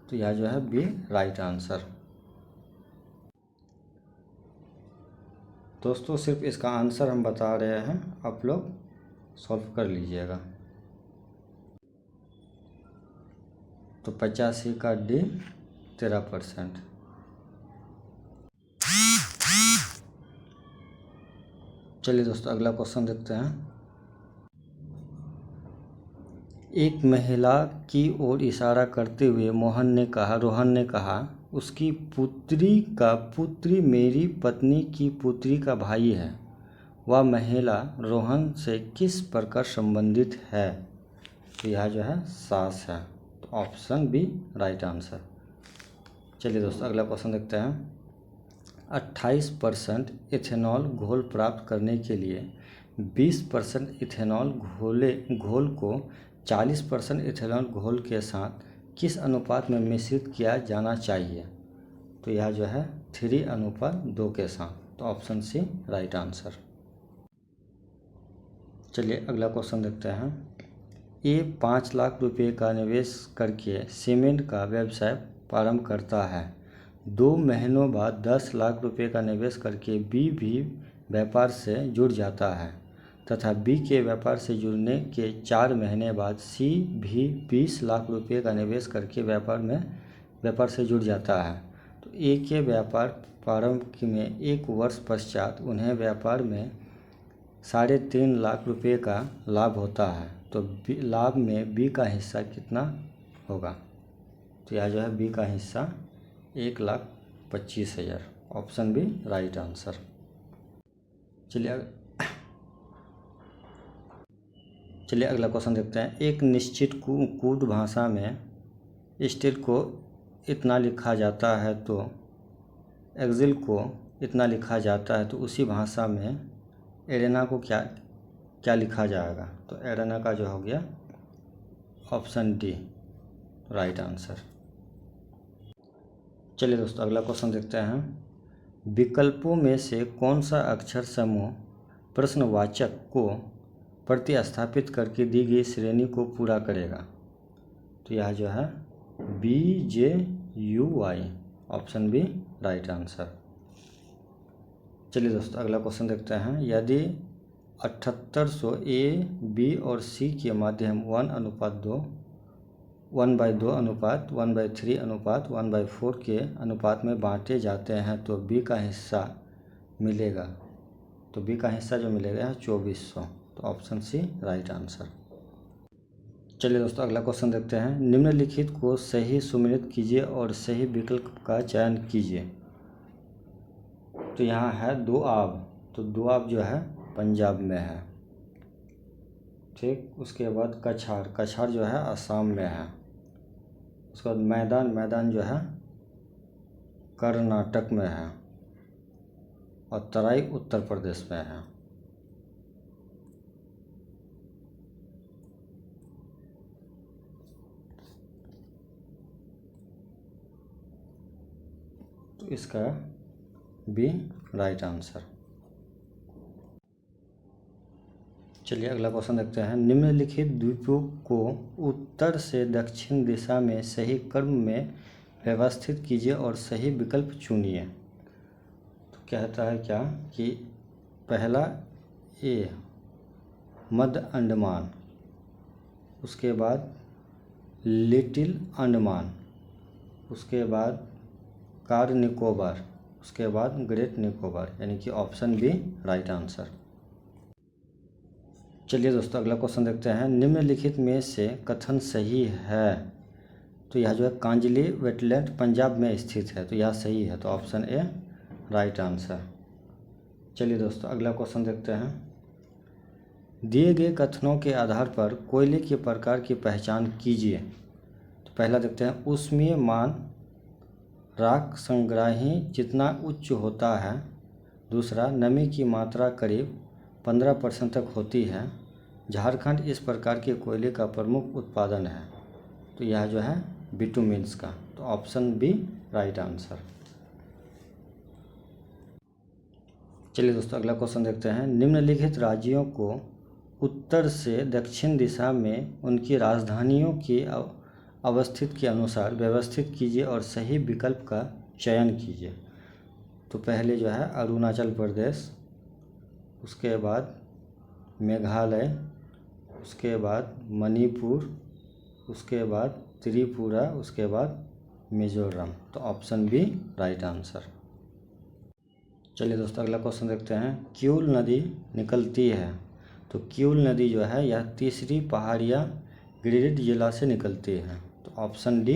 तो यह जो है बी राइट आंसर। दोस्तों सिर्फ इसका आंसर हम बता रहे हैं, आप लोग सॉल्व कर लीजिएगा। तो 85 का डी 13%। चलिए दोस्तों अगला क्वेश्चन देखते हैं। एक महिला की ओर इशारा करते हुए रोहन ने कहा उसकी पुत्री मेरी पत्नी की पुत्री का भाई है। वह महिला रोहन से किस प्रकार संबंधित है? तो यह जो है सास है, तो ऑप्शन बी राइट आंसर। चलिए दोस्तों अगला क्वेश्चन देखते हैं। 28% इथेनॉल घोल प्राप्त करने के लिए 20% इथेनॉल घोल को 40% इथेनॉल घोल के साथ किस अनुपात में मिश्रित किया जाना चाहिए? तो यह जो है 3:2 के साथ, तो ऑप्शन सी राइट आंसर। चलिए अगला क्वेश्चन देखते हैं। ए 5 लाख रुपए का निवेश करके सीमेंट का व्यवसाय प्रारंभ करता है। 2 महीनों बाद 10 लाख रुपए का निवेश करके बी भी व्यापार से जुड़ जाता है तथा बी के व्यापार से जुड़ने के 4 महीने बाद सी भी 20 लाख रुपए का निवेश करके व्यापार से जुड़ जाता है। तो ए के व्यापार प्रारंभ में 1 वर्ष पश्चात उन्हें व्यापार में 3.5 लाख रुपए का लाभ होता है। तो लाभ में बी का हिस्सा कितना होगा? तो यह जो है बी का हिस्सा 1,25,000, ऑप्शन बी राइट आंसर। चलिए अगला क्वेश्चन देखते हैं। एक निश्चित कूट भाषा में स्टील को इतना लिखा जाता है तो एक्सिल को इतना लिखा जाता है, तो उसी भाषा में एरेना को क्या लिखा जाएगा? तो एरेना का जो हो गया ऑप्शन डी राइट आंसर। चलिए दोस्तों अगला क्वेश्चन देखते हैं। विकल्पों में से कौन सा अक्षर समूह प्रश्नवाचक को प्रतिस्थापित करके दी गई श्रेणी को पूरा करेगा? तो यह जो है BJUY, option B right answer. चलिए दोस्तों अगला क्वेश्चन देखते हैं। यदि 7800 A, B और C के माध्यम 1:2, 1/2 अनुपात 1/3 अनुपात 1/4 के अनुपात में बांटे जाते हैं तो बी का हिस्सा मिलेगा। तो बी का हिस्सा जो मिलेगा है 2400, तो ऑप्शन सी राइट आंसर। चलिए दोस्तों अगला क्वेश्चन देखते हैं। निम्नलिखित को सही सुमेलित कीजिए और सही विकल्प का चयन कीजिए। तो यहाँ है दोआब, तो दोआब जो है पंजाब में है, ठीक। उसके बाद कछार जो है असम में है। उसके बाद मैदान जो है कर्नाटक में है और तराई उत्तर प्रदेश में है। तो इसका बी राइट आंसर। चलिए अगला क्वेश्चन देखते हैं। निम्नलिखित द्वीपों को उत्तर से दक्षिण दिशा में सही क्रम में व्यवस्थित कीजिए और सही विकल्प चुनिए। तो कहता है क्या कि पहला ए मध्य अंडमान, उसके बाद लिटिल अंडमान, उसके बाद कार निकोबार, उसके बाद ग्रेट निकोबार, यानी कि ऑप्शन बी राइट आंसर। चलिए दोस्तों अगला क्वेश्चन देखते हैं। निम्नलिखित में से कथन सही है? तो यह जो है कांजली वेटलैंड पंजाब में स्थित है, तो यह सही है, तो ऑप्शन ए राइट आंसर। चलिए दोस्तों अगला क्वेश्चन देखते हैं। दिए गए कथनों के आधार पर कोयले के प्रकार की पहचान कीजिए। तो पहला देखते हैं। ऊष्मीय मान राख संग्राही जितना उच्च होता है। दूसरा, नमी की मात्रा करीब 15% तक होती है। झारखंड इस प्रकार के कोयले का प्रमुख उत्पादन है। तो यह जो है बिटुमिन्स का, तो ऑप्शन बी राइट आंसर। चलिए दोस्तों अगला क्वेश्चन देखते हैं। निम्नलिखित राज्यों को उत्तर से दक्षिण दिशा में उनकी राजधानियों की अवस्थित के अनुसार व्यवस्थित कीजिए और सही विकल्प का चयन कीजिए। तो पहले जो है अरुणाचल प्रदेश, उसके बाद मेघालय, उसके बाद मणिपुर, उसके बाद त्रिपुरा, उसके बाद मिजोरम। तो ऑप्शन बी राइट आंसर। चलिए दोस्तों अगला क्वेश्चन देखते हैं। क्यूल नदी निकलती है। तो क्यूल नदी जो है यह तीसरी पहाड़िया गिरिडीह जिला से निकलती है। तो ऑप्शन डी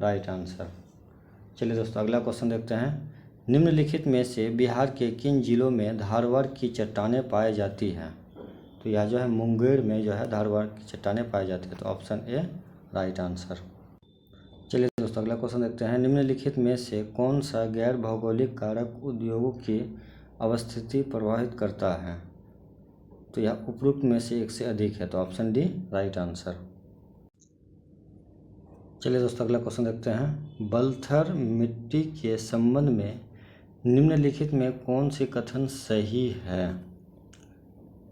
राइट आंसर। चलिए दोस्तों अगला क्वेश्चन देखते हैं। निम्नलिखित में से बिहार के किन जिलों में धारवाड़ की चट्टानें पाई जाती हैं। तो यह जो है मुंगेर में जो है धारवाड़ की चट्टानें पाई जाती है। तो ऑप्शन ए राइट आंसर। चलिए दोस्तों अगला क्वेश्चन देखते हैं। निम्नलिखित में से कौन सा गैर भौगोलिक कारक उद्योगों की अवस्थिति प्रभावित करता है। तो यह उपरोक्त में से एक से अधिक है। तो ऑप्शन डी राइट आंसर। चलिए दोस्तों अगला क्वेश्चन देखते हैं। बलथर मिट्टी के संबंध में निम्नलिखित में कौन सी कथन सही है।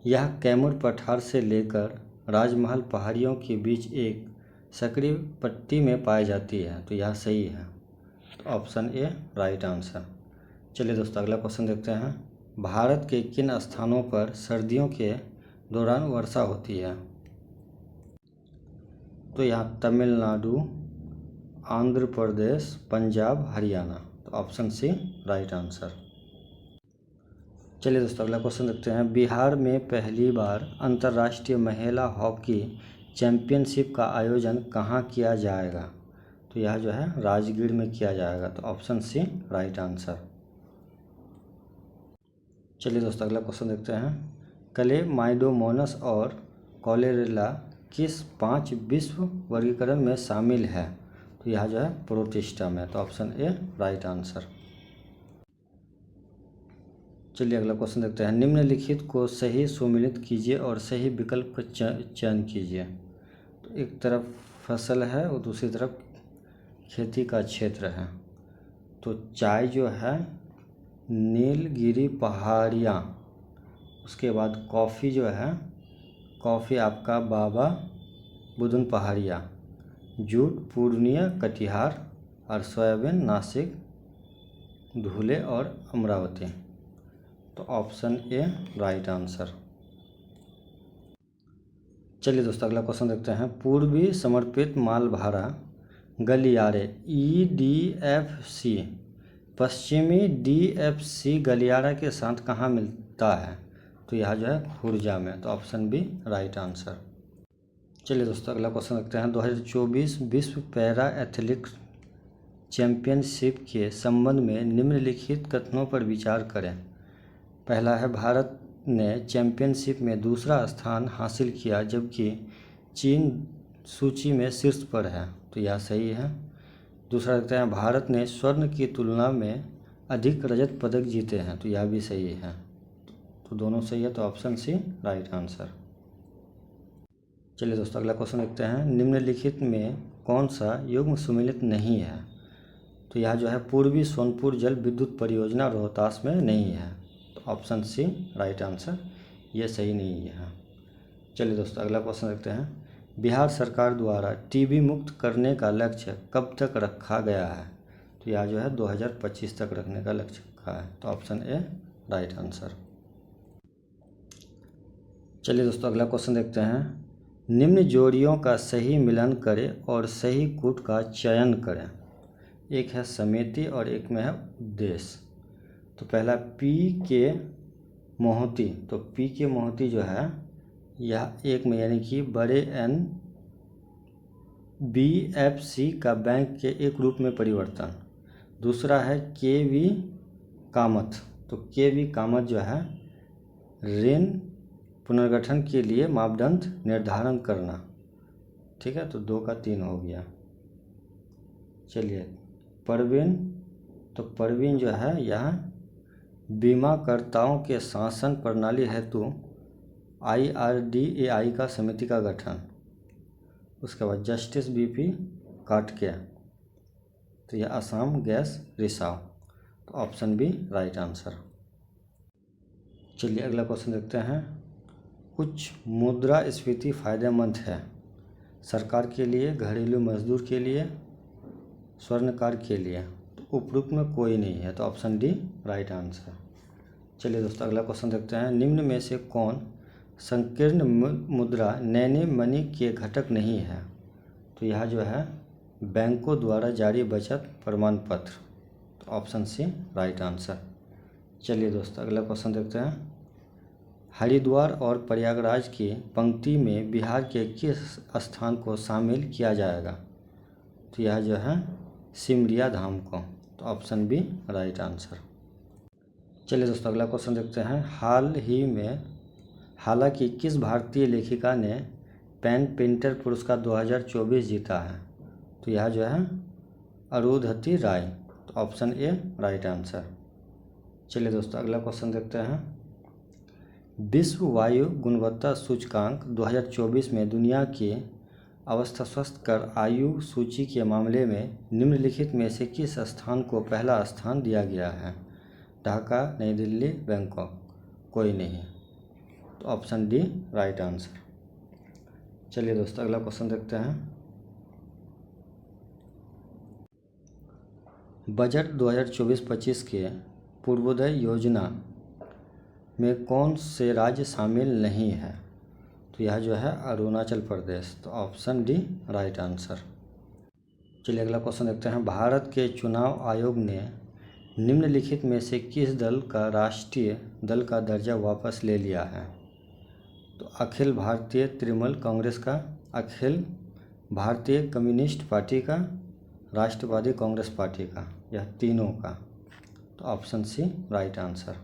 यह कैमूर पठार से लेकर राजमहल पहाड़ियों के बीच एक सक्रिय पट्टी में पाई जाती है। तो यह सही है। तो ऑप्शन ए राइट आंसर। चलिए दोस्तों अगला क्वेश्चन देखते हैं। भारत के किन स्थानों पर सर्दियों के दौरान वर्षा होती है। तो यहाँ तमिलनाडु, आंध्र प्रदेश, पंजाब, हरियाणा। तो ऑप्शन सी राइट आंसर। चलिए दोस्तों अगला क्वेश्चन देखते हैं। बिहार में पहली बार अंतर्राष्ट्रीय महिला हॉकी चैंपियनशिप का आयोजन कहाँ किया जाएगा। तो यह जो है राजगीर में किया जाएगा। तो ऑप्शन सी राइट आंसर। चलिए दोस्तों अगला क्वेश्चन देखते हैं। क्लेमाइडोमोनास और कॉलेरेला किस 5 विश्व वर्गीकरण में शामिल है। तो यह जो है प्रोटिस्टा में। तो ऑप्शन ए राइट आंसर। चलिए अगला क्वेश्चन देखते हैं। निम्नलिखित को सही सुमेलित कीजिए और सही विकल्प का चयन कीजिए। तो एक तरफ फसल है और दूसरी तरफ खेती का क्षेत्र है। तो चाय जो है नीलगिरी पहाड़ियाँ, उसके बाद कॉफ़ी जो है कॉफ़ी आपका बाबा बुदन पहाड़ियाँ, जूट पूर्णिया कटिहार, और सोयाबीन नासिक धुले और अमरावती। तो ऑप्शन ए राइट आंसर। चलिए दोस्तों अगला क्वेश्चन देखते हैं। पूर्वी समर्पित मालभारा गलियारे EDFC पश्चिमी DFC गलियारा के साथ कहाँ मिलता है। तो यह जो है खुर्जा में। तो ऑप्शन बी राइट आंसर। चलिए दोस्तों अगला क्वेश्चन देखते हैं। 2024 विश्व पैरा एथलेटिक्स चैंपियनशिप के संबंध में निम्नलिखित कथनों पर विचार करें। पहला है भारत ने चैंपियनशिप में दूसरा स्थान हासिल किया जबकि चीन सूची में शीर्ष पर है। तो यह सही है। दूसरा देखते हैं भारत ने स्वर्ण की तुलना में अधिक रजत पदक जीते हैं। तो यह भी सही है। तो दोनों सही है। तो ऑप्शन सी राइट आंसर। चलिए दोस्तों अगला क्वेश्चन देखते हैं। निम्नलिखित में कौन सा युग्म सुमेलित नहीं है। तो यह जो है पूर्वी सोनपुर जल विद्युत परियोजना रोहतास में नहीं है। तो ऑप्शन सी राइट आंसर, ये सही नहीं है। चलिए दोस्तों अगला क्वेश्चन देखते हैं। बिहार सरकार द्वारा टीबी मुक्त करने का लक्ष्य कब तक रखा गया है। तो यह जो है 2025 तक रखने का लक्ष्य रखा है। तो ऑप्शन ए राइट आंसर। चलिए दोस्तों अगला क्वेश्चन देखते हैं। निम्न जोड़ियों का सही मिलन करें और सही कूट का चयन करें। एक है समिति और एक में है उद्देश्य। तो पहला पी के मोहती। तो पी के मोहती जो है यह एक में यानी कि बड़े NBFC का बैंक के एक रूप में परिवर्तन। दूसरा है KV कामत। तो KV कामत जो है ऋण पुनर्गठन के लिए मापदंड निर्धारण करना। ठीक है, तो 2 का 3 हो गया। चलिए परवीन तो परवीन जो है यह बीमाकर्ताओं के शासन प्रणाली हेतु IRDAI का समिति का गठन। उसके बाद जस्टिस BP काटके, तो यह असम गैस रिसाव, तो ऑप्शन बी राइट आंसर। चलिए अगला क्वेश्चन देखते हैं। उच्च मुद्रास्फीति फायदेमंद है सरकार के लिए, घरेलू मजदूर के लिए, स्वर्णकार के लिए, तो उपरोक्त में कोई नहीं है, तो ऑप्शन डी राइट आंसर। चलिए दोस्तों अगला क्वेश्चन देखते हैं। निम्न में से कौन संकीर्ण मुद्रा नैने मनी के घटक नहीं है? तो यह जो है बैंकों द्वारा जारी बचत प्रमाण पत्र, तो ऑप्शन सी राइट आंसर। चलिए दोस्तों अगला क्वेश्चन देखते हैं। हरिद्वार और प्रयागराज की पंक्ति में बिहार के किस स्थान को शामिल किया जाएगा? तो यह जो है सिमरिया धाम को, तो ऑप्शन बी राइट आंसर। चलिए दोस्तों अगला क्वेश्चन देखते हैं। हाल ही में हालांकि किस भारतीय लेखिका ने पेन पेंटर पुरस्कार 2024 जीता है? तो यह जो है अरुंधति राय, तो ऑप्शन ए राइट आंसर। चलिए दोस्तों अगला क्वेश्चन देखते हैं। विश्व वायु गुणवत्ता सूचकांक 2024 में दुनिया की अवस्था स्वस्थ कर आयु सूची के मामले में निम्नलिखित में से किस स्थान को पहला स्थान दिया गया है? ढाका, नई दिल्ली, बैंकॉक, कोई नहीं, तो ऑप्शन डी राइट आंसर। चलिए दोस्तों अगला क्वेश्चन देखते हैं। बजट 2024-25 के पूर्वोदय योजना में कौन से राज्य शामिल नहीं है? तो यह जो है अरुणाचल प्रदेश, तो ऑप्शन डी राइट आंसर। चलिए अगला क्वेश्चन देखते हैं। भारत के चुनाव आयोग ने निम्नलिखित में से किस दल का राष्ट्रीय दल का दर्जा वापस ले लिया है? तो अखिल भारतीय तृणमूल कांग्रेस का, अखिल भारतीय कम्युनिस्ट पार्टी का, राष्ट्रवादी कांग्रेस पार्टी का, यह तीनों का, तो ऑप्शन सी राइट आंसर।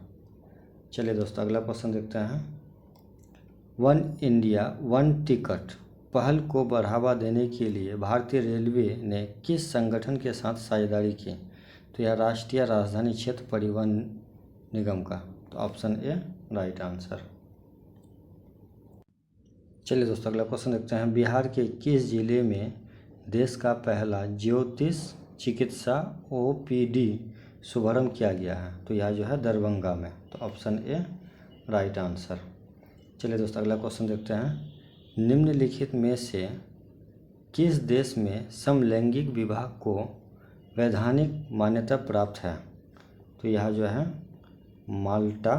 चलिए दोस्तों अगला क्वेश्चन देखते हैं। वन इंडिया वन टिकट पहल को बढ़ावा देने के लिए भारतीय रेलवे ने किस संगठन के साथ साझेदारी की? तो यह राष्ट्रीय राजधानी क्षेत्र परिवहन निगम का, तो ऑप्शन ए राइट आंसर। चलिए दोस्तों अगला क्वेश्चन देखते हैं। बिहार के किस जिले में देश का पहला ज्योतिष चिकित्सा OPD शुभारंभ किया गया है? तो यह जो है दरभंगा में, तो ऑप्शन ए राइट आंसर। चलिए दोस्तों अगला क्वेश्चन देखते हैं। निम्नलिखित में से किस देश में समलैंगिक विवाह को वैधानिक मान्यता प्राप्त है? तो यह जो है माल्टा,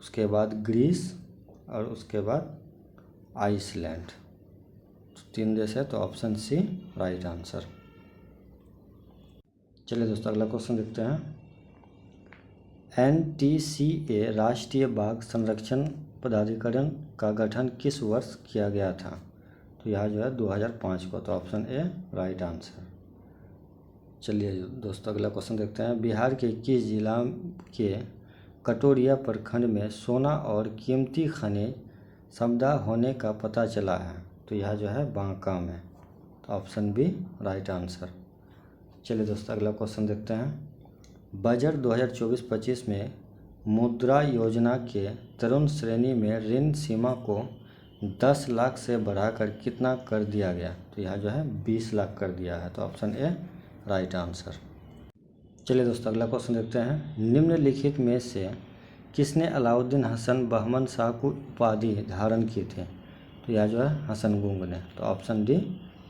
उसके बाद ग्रीस और उसके बाद आइसलैंड, तो 3 देश है, तो ऑप्शन सी राइट आंसर। चलिए दोस्तों अगला क्वेश्चन देखते हैं। NTCA राष्ट्रीय बाघ संरक्षण प्राधिकरण का गठन किस वर्ष किया गया था? तो यह जो है 2005 को, तो ऑप्शन ए राइट आंसर। चलिए दोस्तों अगला क्वेश्चन देखते हैं। बिहार के किस जिला के कटोरिया प्रखंड में सोना और कीमती खनिज संपदा होने का पता चला है? तो यह जो है बांका में, तो ऑप्शन बी राइट आंसर। चलिए दोस्तों अगला क्वेश्चन देखते हैं। बजट 2024-25 में मुद्रा योजना के तरुण श्रेणी में ऋण सीमा को 10 लाख से बढ़ाकर कितना कर दिया गया? तो यह जो है 20 लाख कर दिया है, तो ऑप्शन ए राइट आंसर। चलिए दोस्तों अगला क्वेश्चन देखते हैं। निम्नलिखित में से किसने अलाउद्दीन हसन बहमन शाह को उपाधि धारण की थी? तो यह जो है हसन गुंग ने, तो ऑप्शन डी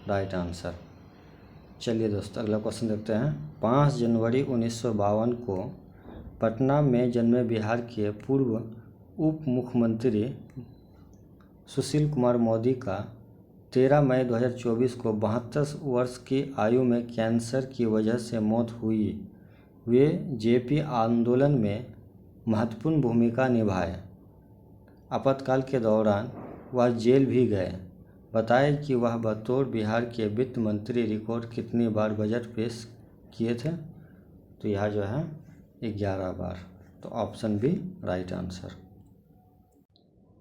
राइट आंसर। चलिए दोस्तों अगला क्वेश्चन देखते हैं। 5 जनवरी 1952 को पटना में जन्मे बिहार के पूर्व उप मुख्यमंत्री सुशील कुमार मोदी का 13 मई 2024 को 72 वर्ष की आयु में कैंसर की वजह से मौत हुई। वे JP आंदोलन में महत्वपूर्ण भूमिका निभाए। आपातकाल के दौरान वह जेल भी गए। बताएं कि वह बतौर बिहार के वित्त मंत्री रिकॉर्ड कितनी बार बजट पेश किए थे? तो यह जो है 11 बार, तो ऑप्शन बी राइट आंसर।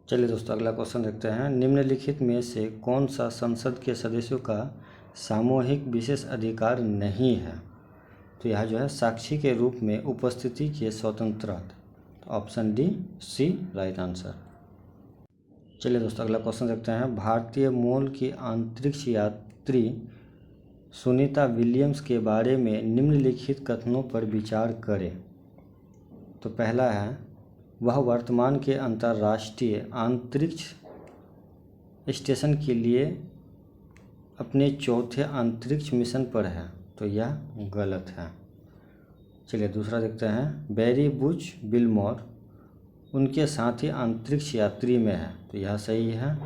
चलिए दोस्तों अगला क्वेश्चन देखते हैं। निम्नलिखित में से कौन सा संसद के सदस्यों का सामूहिक विशेष अधिकार नहीं है? तो यह जो है साक्षी के रूप में उपस्थिति के स्वतंत्रता। तो option D C right answer. चलिए दोस्तों अगला क्वेश्चन देखते हैं। भारतीय मूल की अंतरिक्ष यात्री सुनीता विलियम्स के बारे में निम्नलिखित कथनों पर विचार करें। तो पहला है, वह वर्तमान के अंतर्राष्ट्रीय अंतरिक्ष स्टेशन के लिए अपने चौथे अंतरिक्ष मिशन पर है। तो यह गलत है। चलिए दूसरा देखते हैं। बैरी बुच बिलमोर उनके साथी अंतरिक्ष यात्री में है। तो यह सही है।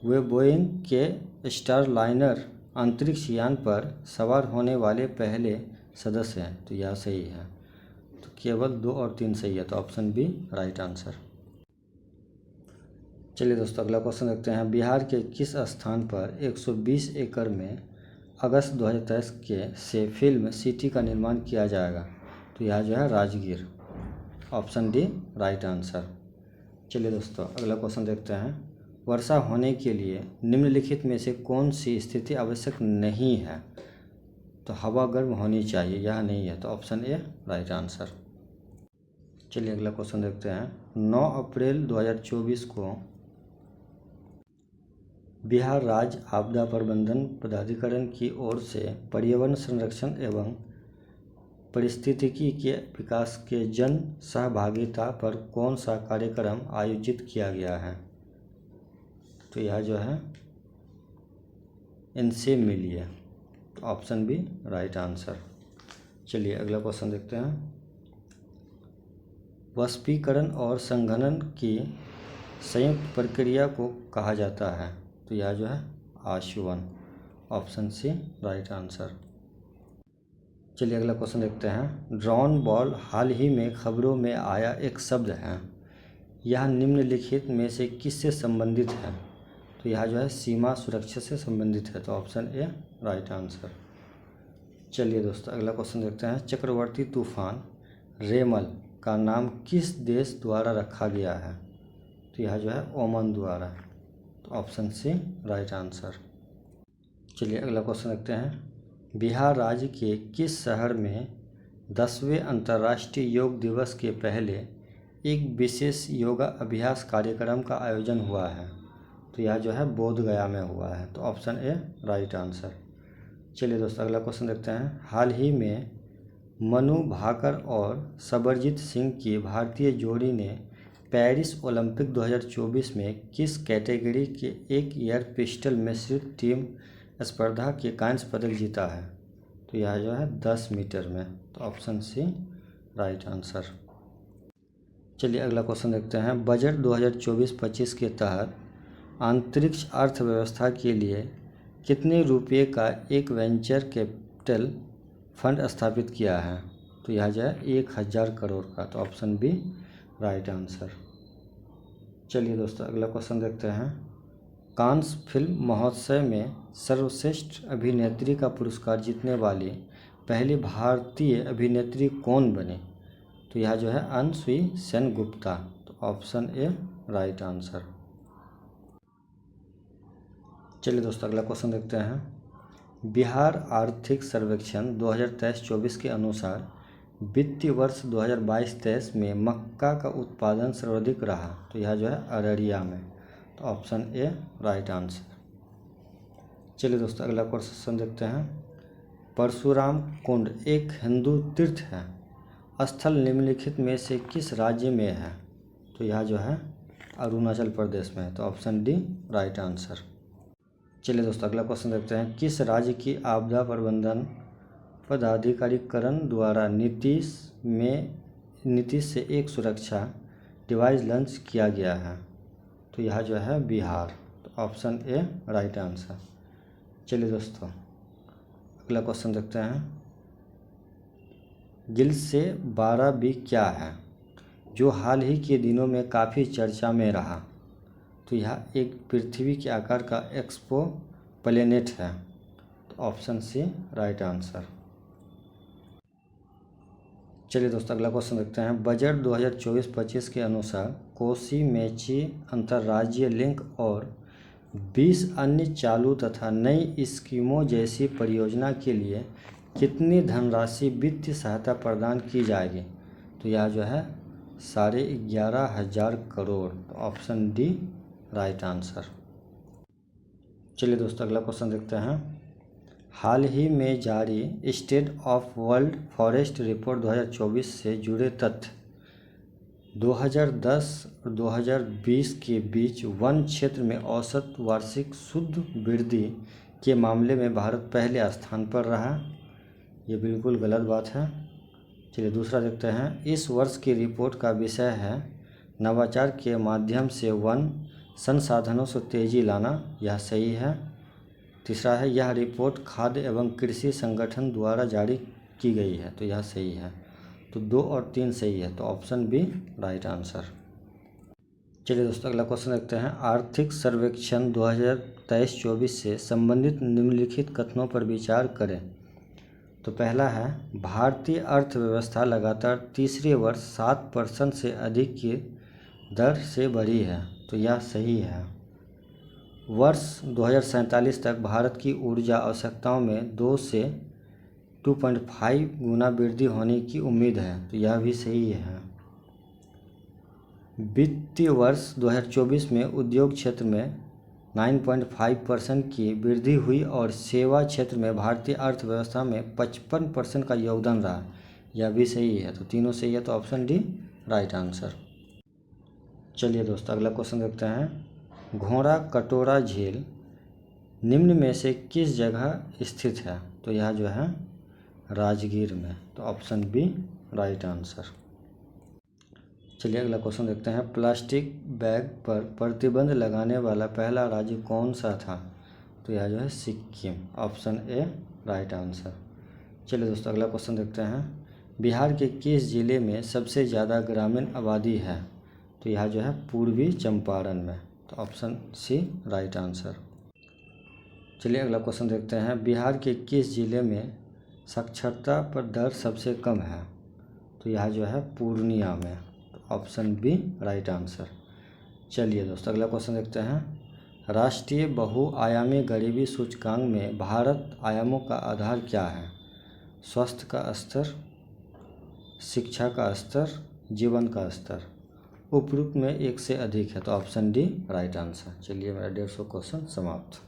वे बोइंग के स्टारलाइनर अंतरिक्ष यान पर सवार होने वाले पहले सदस्य हैं। तो यह सही है। तो केवल 2 और 3 सही है। तो ऑप्शन बी राइट आंसर। चलिए दोस्तों अगला क्वेश्चन देखते हैं। बिहार के किस स्थान पर 120 एकड़ में अगस्त 2023 से फिल्म सिटी का निर्माण किया जाएगा। तो यह जो है Rajgir. Option D right answer. चलिए दोस्तों अगला क्वेश्चन देखते हैं। वर्षा होने के लिए निम्नलिखित में से कौन सी स्थिति आवश्यक नहीं है। तो हवा गर्म होनी चाहिए, यह नहीं है। तो ऑप्शन ए राइट आंसर। चलिए अगला क्वेश्चन देखते हैं। 9 अप्रैल 2024 को बिहार राज्य आपदा प्रबंधन प्राधिकरण की ओर से पर्यावरण संरक्षण एवं पारिस्थितिकी के विकास के जन सहभागिता पर कौन सा कार्यक्रम आयोजित किया गया है। तो यह जो है इनसे मिलिए। तो ऑप्शन बी राइट आंसर। चलिए अगला क्वेश्चन देखते हैं। वाष्पीकरण और संघनन की संयुक्त प्रक्रिया को कहा जाता है। तो यह जो है आशुवन। Option C right answer. चलिए अगला क्वेश्चन देखते हैं। ड्रोन बॉल हाल ही में खबरों में आया एक शब्द है। यह निम्नलिखित में से किससे संबंधित है। तो यह जो है सीमा सुरक्षा से संबंधित है। तो ऑप्शन ए राइट आंसर। चलिए दोस्तों अगला क्वेश्चन देखते हैं। चक्रवाती तूफान रेमल का नाम किस देश द्वारा रखा गया है। तो यह जो है ओमान द्वारा। तो ऑप्शन सी राइट आंसर। चलिए अगला क्वेश्चन देखते हैं। बिहार राज्य के किस शहर में 10वें अंतर्राष्ट्रीय योग दिवस के पहले एक विशेष योगा अभ्यास कार्यक्रम का आयोजन हुआ है। तो यह जो है बोध गया में हुआ है। तो ऑप्शन ए राइट आंसर। चलिए दोस्तों अगला क्वेश्चन देखते हैं। हाल ही में मनु भाकर और सबरजीत सिंह की भारतीय जोड़ी ने पेरिस ओलंपिक 2024 में किस कैटेगरी के एक एयर पिस्टल मिश्रित टीम स्पर्धा के कांस्य पदक जीता है। तो यह जो है 10 मीटर में। तो ऑप्शन सी राइट आंसर। चलिए अगला क्वेश्चन देखते हैं। बजट 2024-25 के तहत अंतरिक्ष अर्थव्यवस्था के लिए कितने रुपये का एक वेंचर कैपिटल फंड स्थापित किया है। तो यह जो है 1000 करोड़ का। तो ऑप्शन बी राइट आंसर। चलिए दोस्तों अगला क्वेश्चन देखते हैं। कांस फिल्म महोत्सव में सर्वश्रेष्ठ अभिनेत्री का पुरस्कार जीतने वाली पहली भारतीय अभिनेत्री कौन बनी। तो यह जो है अनसुई सेनगुप्ता। तो ऑप्शन ए राइट आंसर। चलिए दोस्तों अगला क्वेश्चन देखते हैं। बिहार आर्थिक सर्वेक्षण 2023-24 के अनुसार वित्तीय वर्ष 2022-23 में मक्का का उत्पादन सर्वाधिक रहा। तो यह जो है अररिया में। तो ऑप्शन ए राइट आंसर। चलिए दोस्तों अगला क्वेश्चन देखते हैं। परशुराम कुंड एक हिंदू तीर्थ है स्थल निम्नलिखित में से किस राज्य में है। तो यह जो है अरुणाचल प्रदेश में है। तो ऑप्शन डी राइट आंसर। चलिए दोस्तों अगला क्वेश्चन देखते हैं। किस राज्य की आपदा प्रबंधन पदाधिकारीकरण द्वारा नीतीश से एक सुरक्षा डिवाइस लॉन्च किया गया है। तो यह जो है बिहार। तो ऑप्शन ए राइट आंसर। चलिए दोस्तों अगला क्वेश्चन देखते हैं। गिल से 12B क्या है जो हाल ही के दिनों में काफ़ी चर्चा में रहा। तो यह एक पृथ्वी के आकार का एक्सपो प्लेनेट है। तो ऑप्शन सी राइट आंसर। चलिए दोस्तों अगला क्वेश्चन देखते हैं। बजट 2024-25 के अनुसार कोसी मेची अंतर्राज्यीय लिंक और 20 अन्य चालू तथा नई स्कीमों जैसी परियोजना के लिए कितनी धनराशि वित्तीय सहायता प्रदान की जाएगी? तो यह जो है 11,500 करोड़। तो ऑप्शन डी राइट आंसर। चलिए दोस्तों अगला क्वेश्चन देखते हैं। हाल ही में जारी state of world forest report 2024 से जुड़े तथ्य 2010 और 2020 के बीच वन क्षेत्र में औसत वार्षिक शुद्ध वृद्धि के मामले में भारत पहले स्थान पर रहा। ये बिल्कुल गलत बात है। चलिए दूसरा देखते हैं। इस वर्ष की रिपोर्ट का विषय है नवाचार के माध्यम से वन संसाधनों से तेजी लाना। यह सही है। तीसरा है यह रिपोर्ट खाद्य एवं कृषि संगठन द्वारा जारी की गई है। तो यह सही है। तो 2 और 3 सही है। तो ऑप्शन बी राइट आंसर। चलिए दोस्तों अगला क्वेश्चन देखते हैं। आर्थिक सर्वेक्षण 2023-24 से संबंधित निम्नलिखित कथनों पर विचार करें। तो पहला है भारतीय अर्थव्यवस्था लगातार तीसरे वर्ष 7% से अधिक की दर से बढ़ी है। तो यह सही है। वर्ष 2047 तक भारत की ऊर्जा आवश्यकताओं में 2 से 2.5 गुना वृद्धि होने की उम्मीद है। तो यह भी सही है। वित्तीय वर्ष 2024 में उद्योग क्षेत्र में 9.5% की वृद्धि हुई और सेवा क्षेत्र में भारतीय अर्थव्यवस्था में 55% का योगदान रहा। यह भी सही है। तो तीनों सही है। तो ऑप्शन डी राइट आंसर। चलिए दोस्तों अगला क्वेश्चन देखते हैं। घोड़ा कटोरा झील निम्न में से किस जगह स्थित है? तो यह जो है राजगीर में। तो ऑप्शन बी राइट आंसर। चलिए अगला क्वेश्चन देखते हैं। प्लास्टिक बैग पर प्रतिबंध लगाने वाला पहला राज्य कौन सा था? तो यह जो है Sikkim. Option A right answer. चलिए दोस्तों अगला क्वेश्चन देखते हैं। बिहार के किस जिले में सबसे ज़्यादा ग्रामीण आबादी है? तो यह जो है पूर्वी चंपारण में। तो ऑप्शन सी राइट आंसर। चलिए अगला क्वेश्चन देखते हैं। बिहार के किस जिले में साक्षरता पर दर सबसे कम है? तो यह जो है पूर्णिया में। Option B right answer. चलिए दोस्तों अगला क्वेश्चन देखते हैं। राष्ट्रीय बहुआयामी गरीबी सूचकांक में भारत आयामों का आधार क्या है? स्वास्थ्य का स्तर, शिक्षा का स्तर, जीवन का स्तर। उपरोक्त में एक से अधिक है। तो ऑप्शन डी राइट आंसर। चलिए मेरा 150 क्वेश्चन समाप्त।